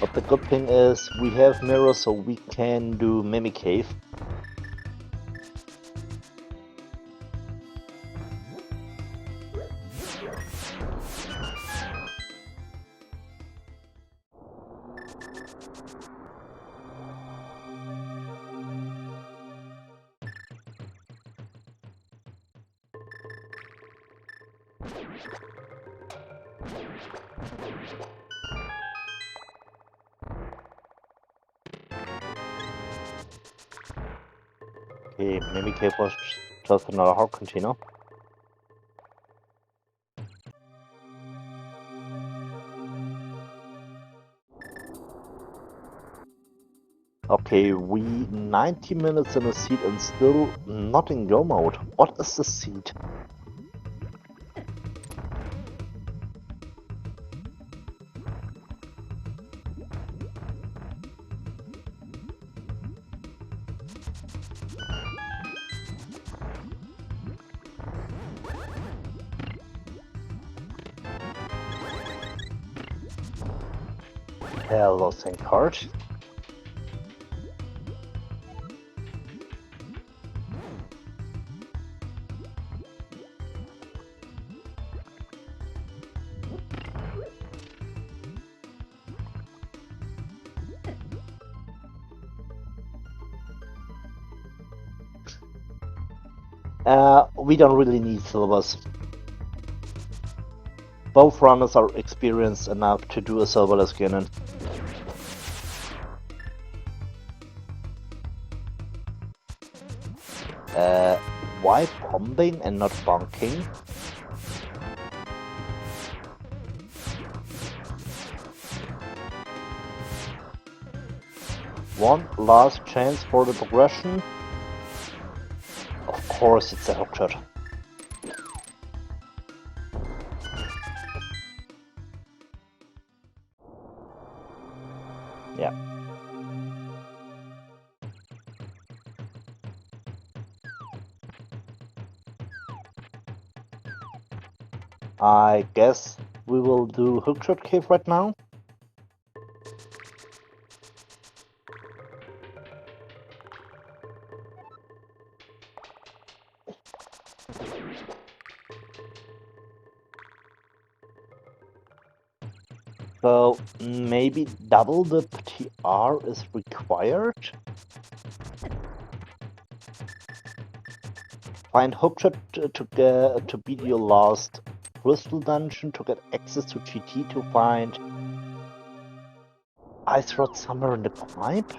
But the good thing is we have mirrors, so we can do Mimic Cave. Okay, maybe cave was just another heart container. Okay, we 90 minutes in a seat and still not in go mode. What is the seat? Hello, St. Card. We don't really need silvers. Both runners are experienced enough to do a silverless cannon. Why bombing and not bunking? One last chance for the progression. Of course it's a hookshot. Yeah. I guess we will do hookshot cave right now. So maybe double the TR is required. Find hookshot to beat your last crystal dungeon, to get access to GT, to find ice rod somewhere in the pipe.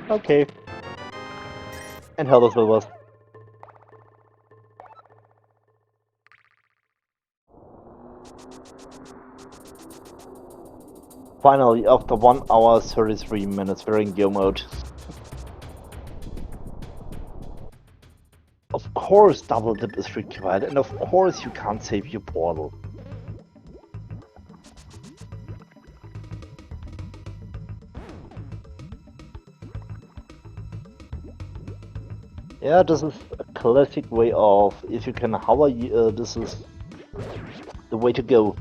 Okay. And Hello Silvers. Finally, after 1 hour 33 minutes, we're in go mode. Of course double dip is required, and of course you can't save your portal. Yeah, this is a classic way of, if you can hover, this is the way to go.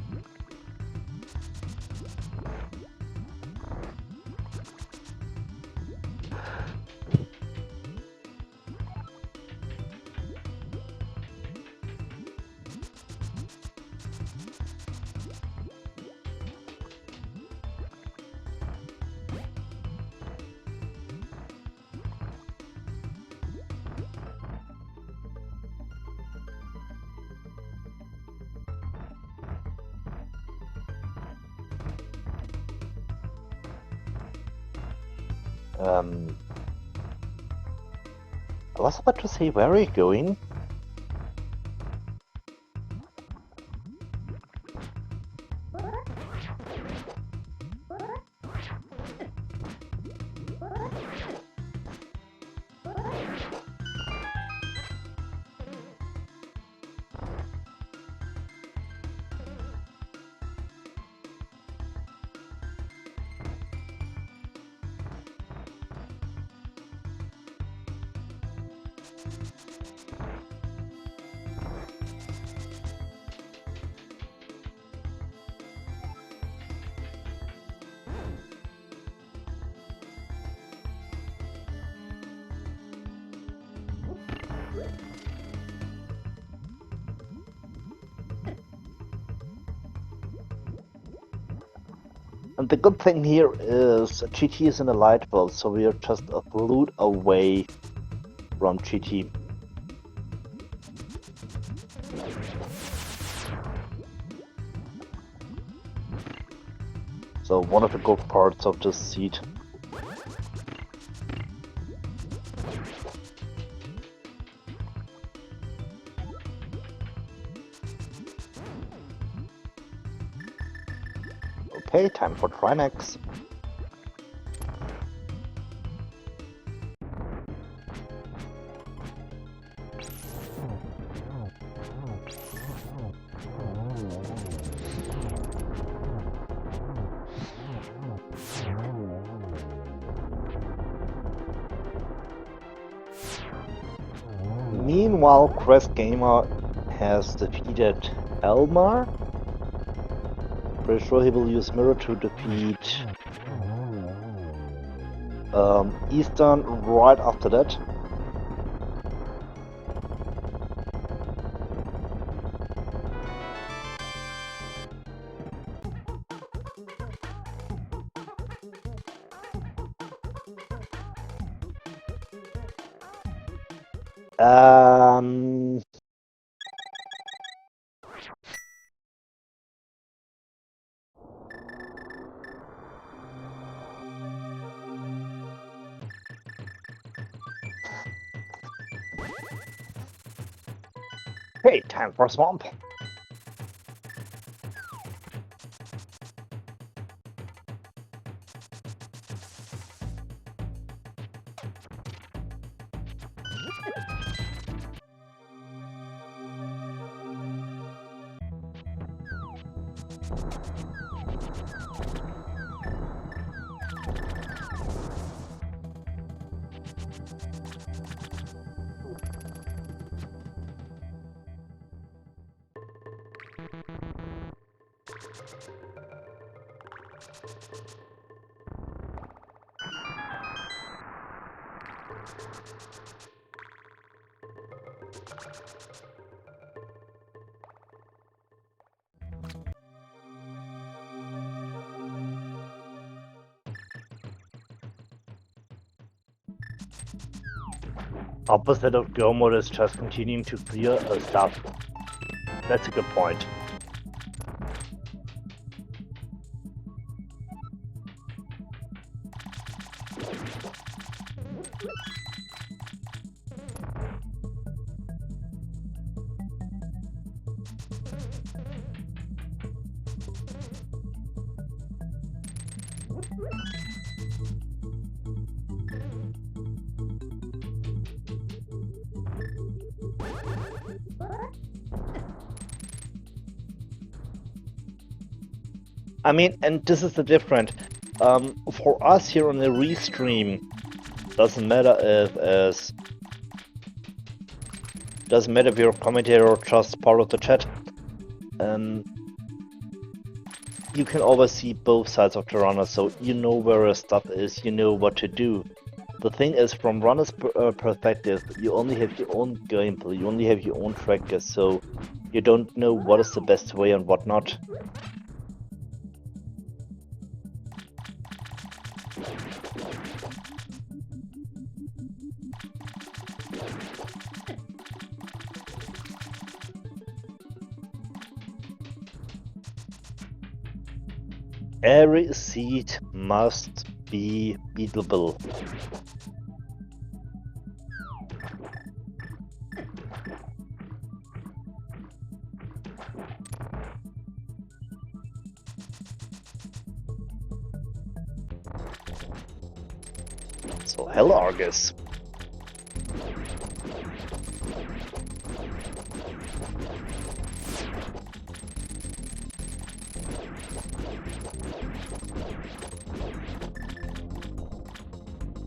I was about to say, where are you going? And the good thing here is GT is in a light world, so we are just a loot away from GT. So one of the good parts of this seed. Okay, time for Trinex. Meanwhile, crazdgamer has defeated Elmar. Pretty sure he will use Mirror to defeat Eastern right after that. Hey, time for Swamp. Opposite of go mode is just continuing to clear stuff. That's a good point. I mean, and this is the difference. For us here on the restream, doesn't matter if you're a commentator or just part of the chat. You can always see both sides of the runner, so you know where stuff is, you know what to do. The thing is, from runner's perspective, you only have your own gameplay, you only have your own trackers, so you don't know what is the best way and what not. Every seed must be beatable. So hell Argus.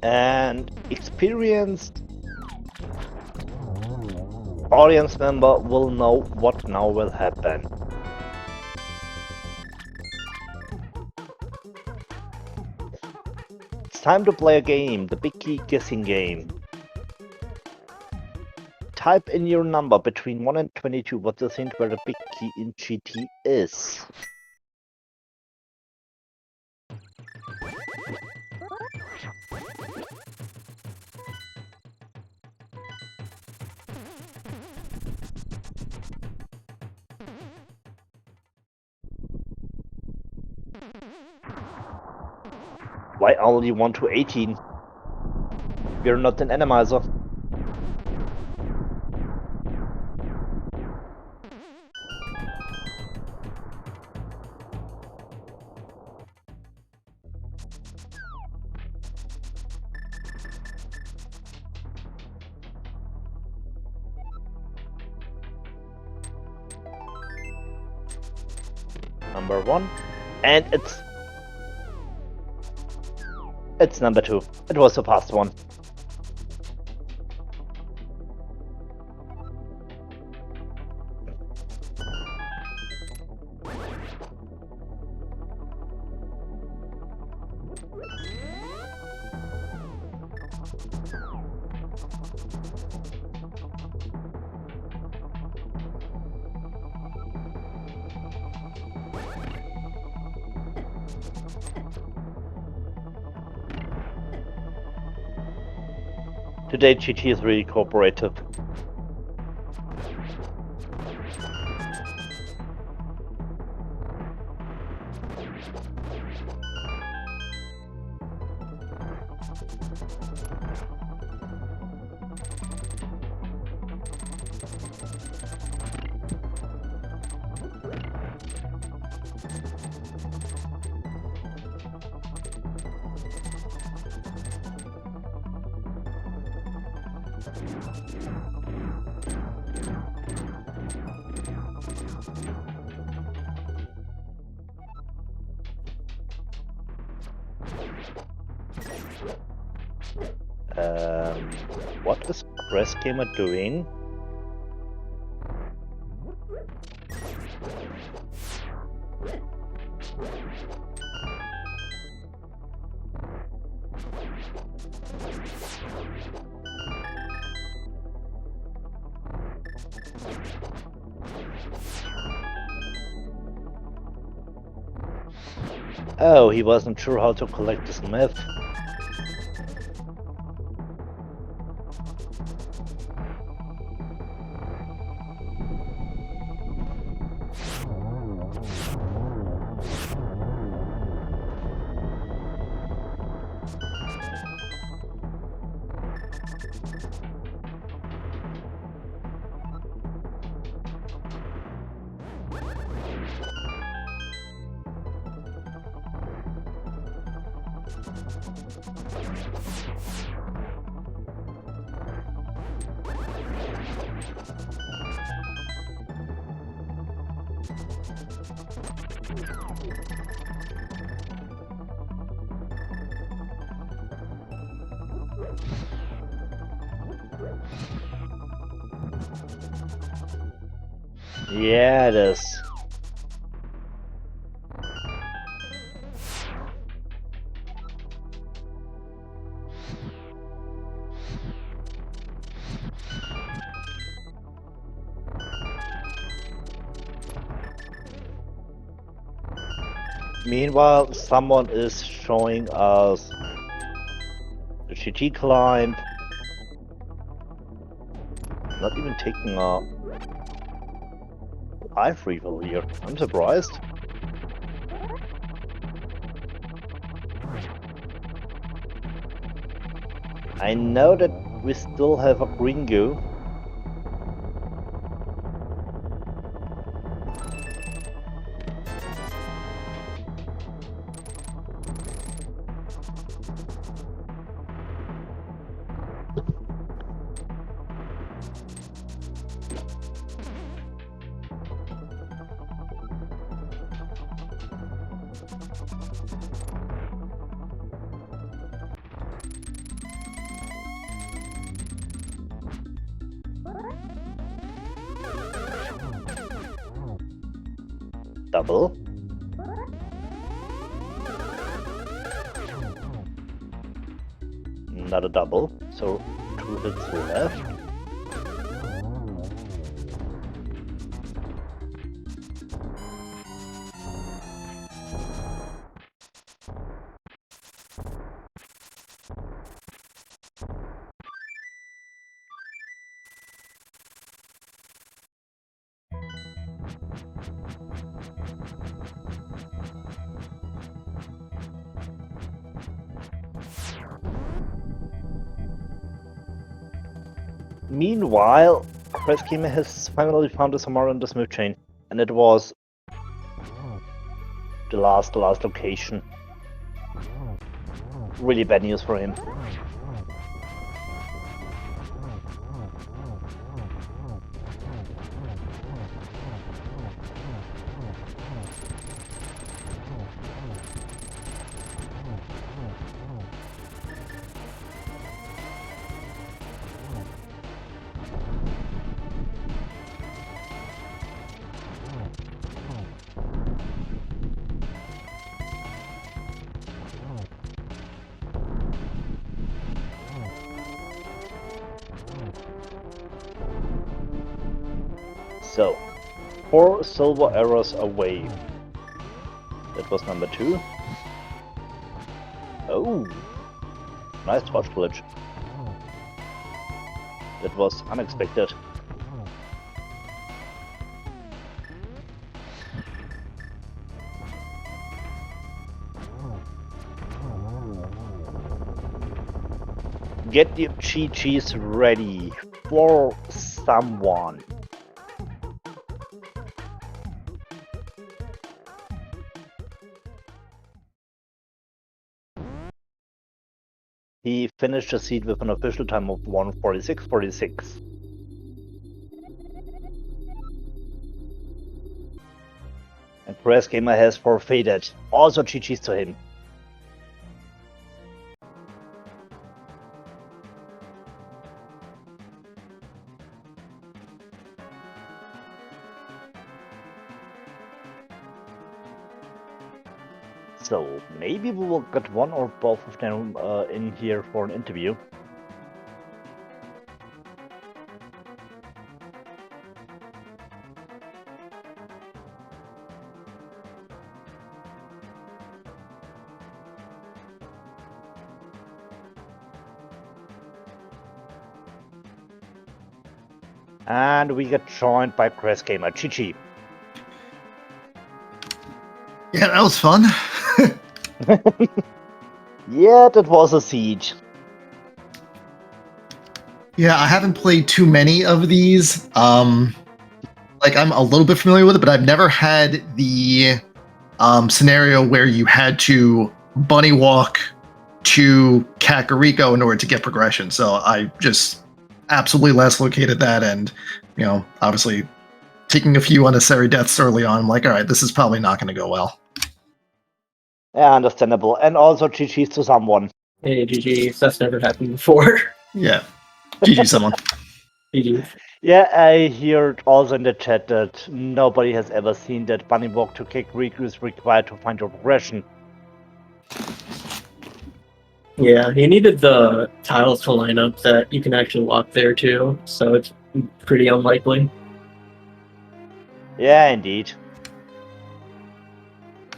And experienced audience member will know what now will happen. It's time to play a game, the big key guessing game. Type in your number between 1 and 22 what you think where the big key in GT is. Why only 1 to 18? We're not an animizer. Number 1, and it's number 2. It was the past one. Today GT is really cooperative. What is crazdgamer doing? Oh, he wasn't sure how to collect this myth. Yeah, it is. Meanwhile, someone is showing us the GT climb. Not even taking a life refill here. I'm surprised. I know that we still have a green goo. Double. Not a double, so 2 hits left. Meanwhile, crazdgamer has finally found a somewhere on the smooth chain, and it was the last location. Really bad news for him. So, 4 silver arrows away. That was number 2. Oh, nice torch glitch. That was unexpected. Get your GGs ready for someone. He finished the seed with an official time of 1:46.46. And crazdgamer has forfeited. Also GG's to him. So maybe we will get one or both of them in here for an interview. And we get joined by crazdgamer. GG. Yeah, that was fun. Yeah, that was a siege. Yeah, I haven't played too many of these. Like I'm a little bit familiar with it, but I've never had the scenario where you had to bunny walk to Kakariko in order to get progression. So I just absolutely last located that, and obviously taking a few unnecessary deaths early on. I'm like, all right, this is probably not going to go well. Yeah, understandable. And also GG's to someone. Hey, GG, that's never happened before. Yeah, GG someone. GG. Yeah, I heard also in the chat that nobody has ever seen that bunny walk to Kakariko is required to find your progression. Yeah, he needed the tiles to line up that you can actually walk there too, so it's pretty unlikely. Yeah, indeed.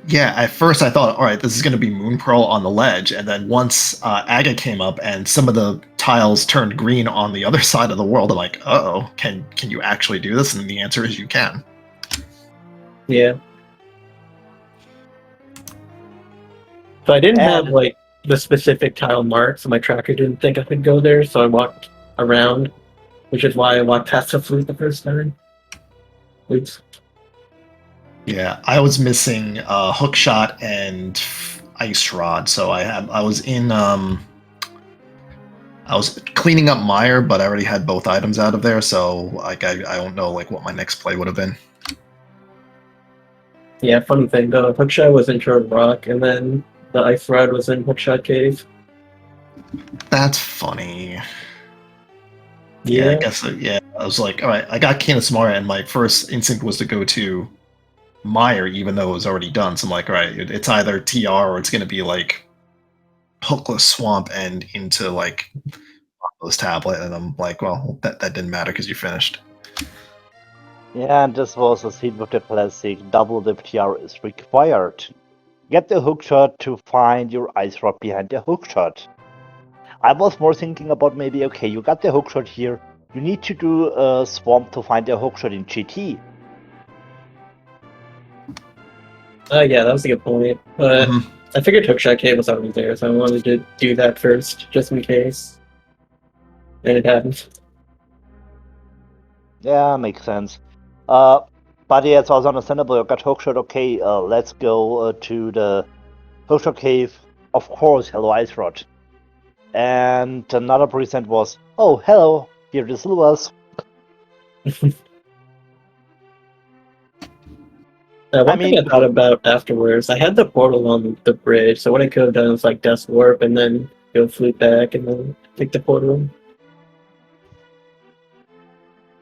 Yeah, at first I thought, all right, this is going to be Moon Pearl on the ledge, and then once Aga came up and some of the tiles turned green on the other side of the world, I'm like, uh-oh, can you actually do this? And the answer is you can. Yeah. So I didn't have like the specific tile marked, so my tracker didn't think I could go there, so I walked around, which is why I walked past the flute the first time. Oops. Yeah, I was missing hook shot and ice rod, so I was cleaning up mire, but I already had both items out of there, so like I don't know like what my next play would have been. Yeah, funny thing though, hookshot was in Short Rock, and then the ice rod was in Hookshot Cave. That's funny. Yeah. I guess yeah. I was like, all right, I got Canis Mara, and my first instinct was to go to Mire, even though it was already done. So I'm like, all right, it's either TR or it's going to be like Hookless Swamp and into like those tablet. And I'm like, well, that didn't matter because you finished. Yeah, and this was a seed with the classic double the TR is required. Get the hookshot to find your ice rod behind the hookshot. I was more thinking about maybe, okay, you got the hookshot here, you need to do a swamp to find the hookshot in GT. Yeah, that was a good point. But I figured Hookshot Cave was already there, so I wanted to do that first, just in case. And it happened. Yeah, makes sense. But yeah, it's also understandable. You got hookshot. Okay, let's go to the hookshot cave. Of course, hello, Ice Rod. And another present was, oh, hello, here the Silvers. One thing I thought about afterwards, I had the portal on the bridge, so what I could have done was like Death Warp and then go flute back and then take the portal.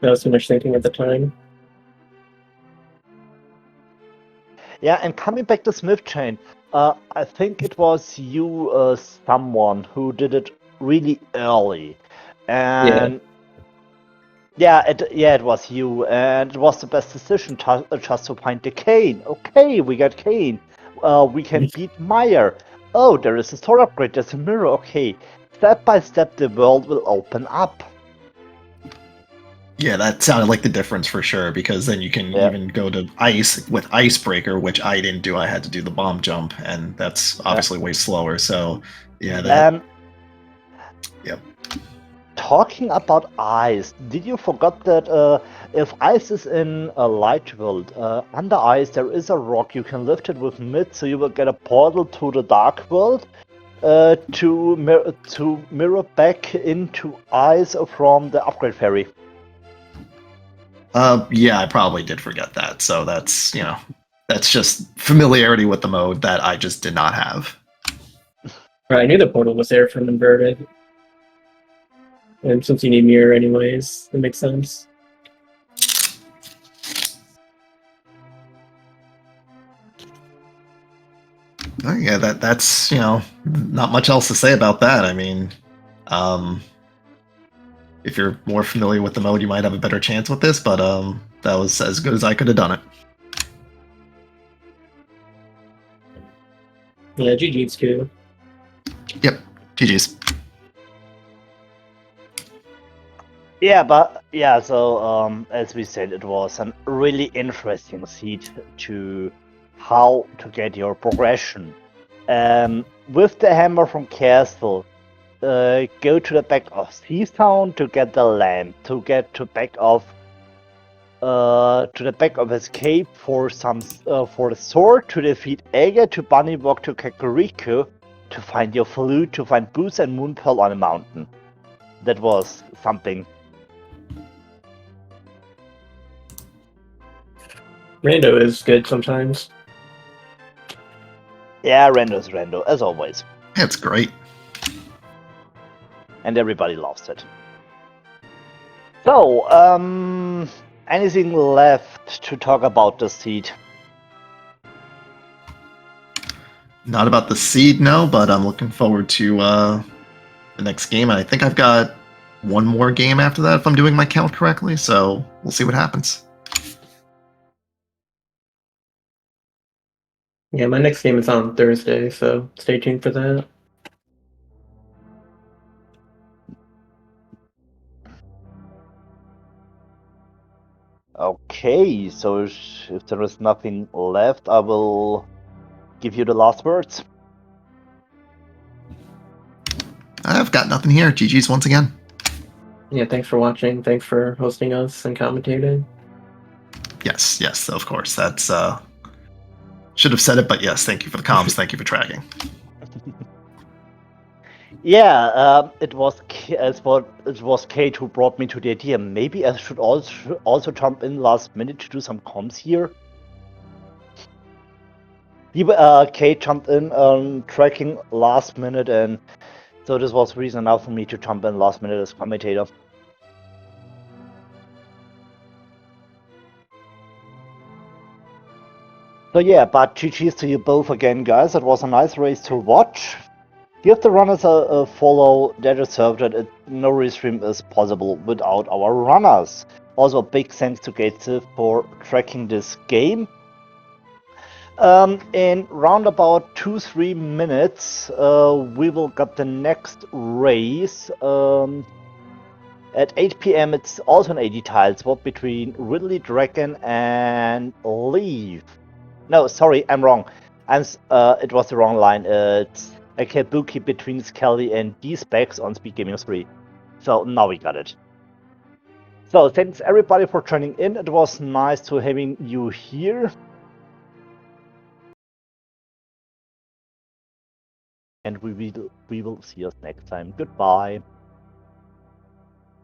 That was too much thinking at the time. Yeah, and coming back to Smith Chain, I think it was you, someone who did it really early, and yeah, it was you, and it was the best decision just to find the Kane. Okay, we got Kane. We can beat Meyer. Oh, there is a sword upgrade. There's a mirror. Okay, step by step, the world will open up. Yeah, that sounded like the difference for sure, because then you can even go to ice with Icebreaker, which I didn't do. I had to do the bomb jump, and that's obviously way slower. So, yeah, that. Yep. Talking about ice, did you forget that if ice is in a light world, under ice there is a rock, you can lift it with mid, so you will get a portal to the dark world to mirror back into ice from the upgrade ferry. Yeah, I probably did forget that. So that's, that's just familiarity with the mode that I just did not have. Right, I knew the portal was there from inverted. And since you need mirror anyways, it makes sense. Oh, yeah, that's not much else to say about that. I mean, if you're more familiar with the mode, you might have a better chance with this, but that was as good as I could have done it. Yeah, GG's too. Yep, GG's. Yeah, but yeah, so as we said, it was a really interesting seed to how to get your progression. With the hammer from Castle, go to the back of Seastown to get the lamp, to get to the back of Escape for for the sword, to defeat Aga, to Bunny Walk to Kakariko, to find your flute, to find Boots and Moonpearl on a mountain. That was something. Rando is good sometimes. Yeah, Rando's Rando, as always. It's great. And everybody loves it. So, anything left to talk about the seed? Not about the seed, no, but I'm looking forward to the next game. And I think I've got one more game after that, if I'm doing my count correctly. So we'll see what happens. Yeah, my next game is on Thursday, so stay tuned for that. Okay, so if there is nothing left, I will give you the last words. I've got nothing here. GG's once again. Yeah, thanks for watching. Thanks for hosting us and commentating. Yes, of course. That's should have said it, but yes, thank you for the comms. Thank you for tracking. Yeah, it was Kate who brought me to the idea. Maybe I should also jump in last minute to do some comms here. Kate jumped in on tracking last minute, and so this was reason enough for me to jump in last minute as commentator. So yeah, but GG's to you both again, guys. It was a nice race to watch. Give the runners a follow. They deserve it. No restream is possible without our runners. Also, a big thanks to Gatesif for tracking this game. In round about 2-3 minutes, we will get the next race. At 8 p.m. it's also an 80 tile swap between Ridley Dragon and Leaf. No, sorry, I'm wrong. It was the wrong line. It's a Kabuki between Skelly and D-Specs on SpeedGaming 3. So now we got it. So thanks everybody for joining in. It was nice to having you here. And we will see us next time. Goodbye.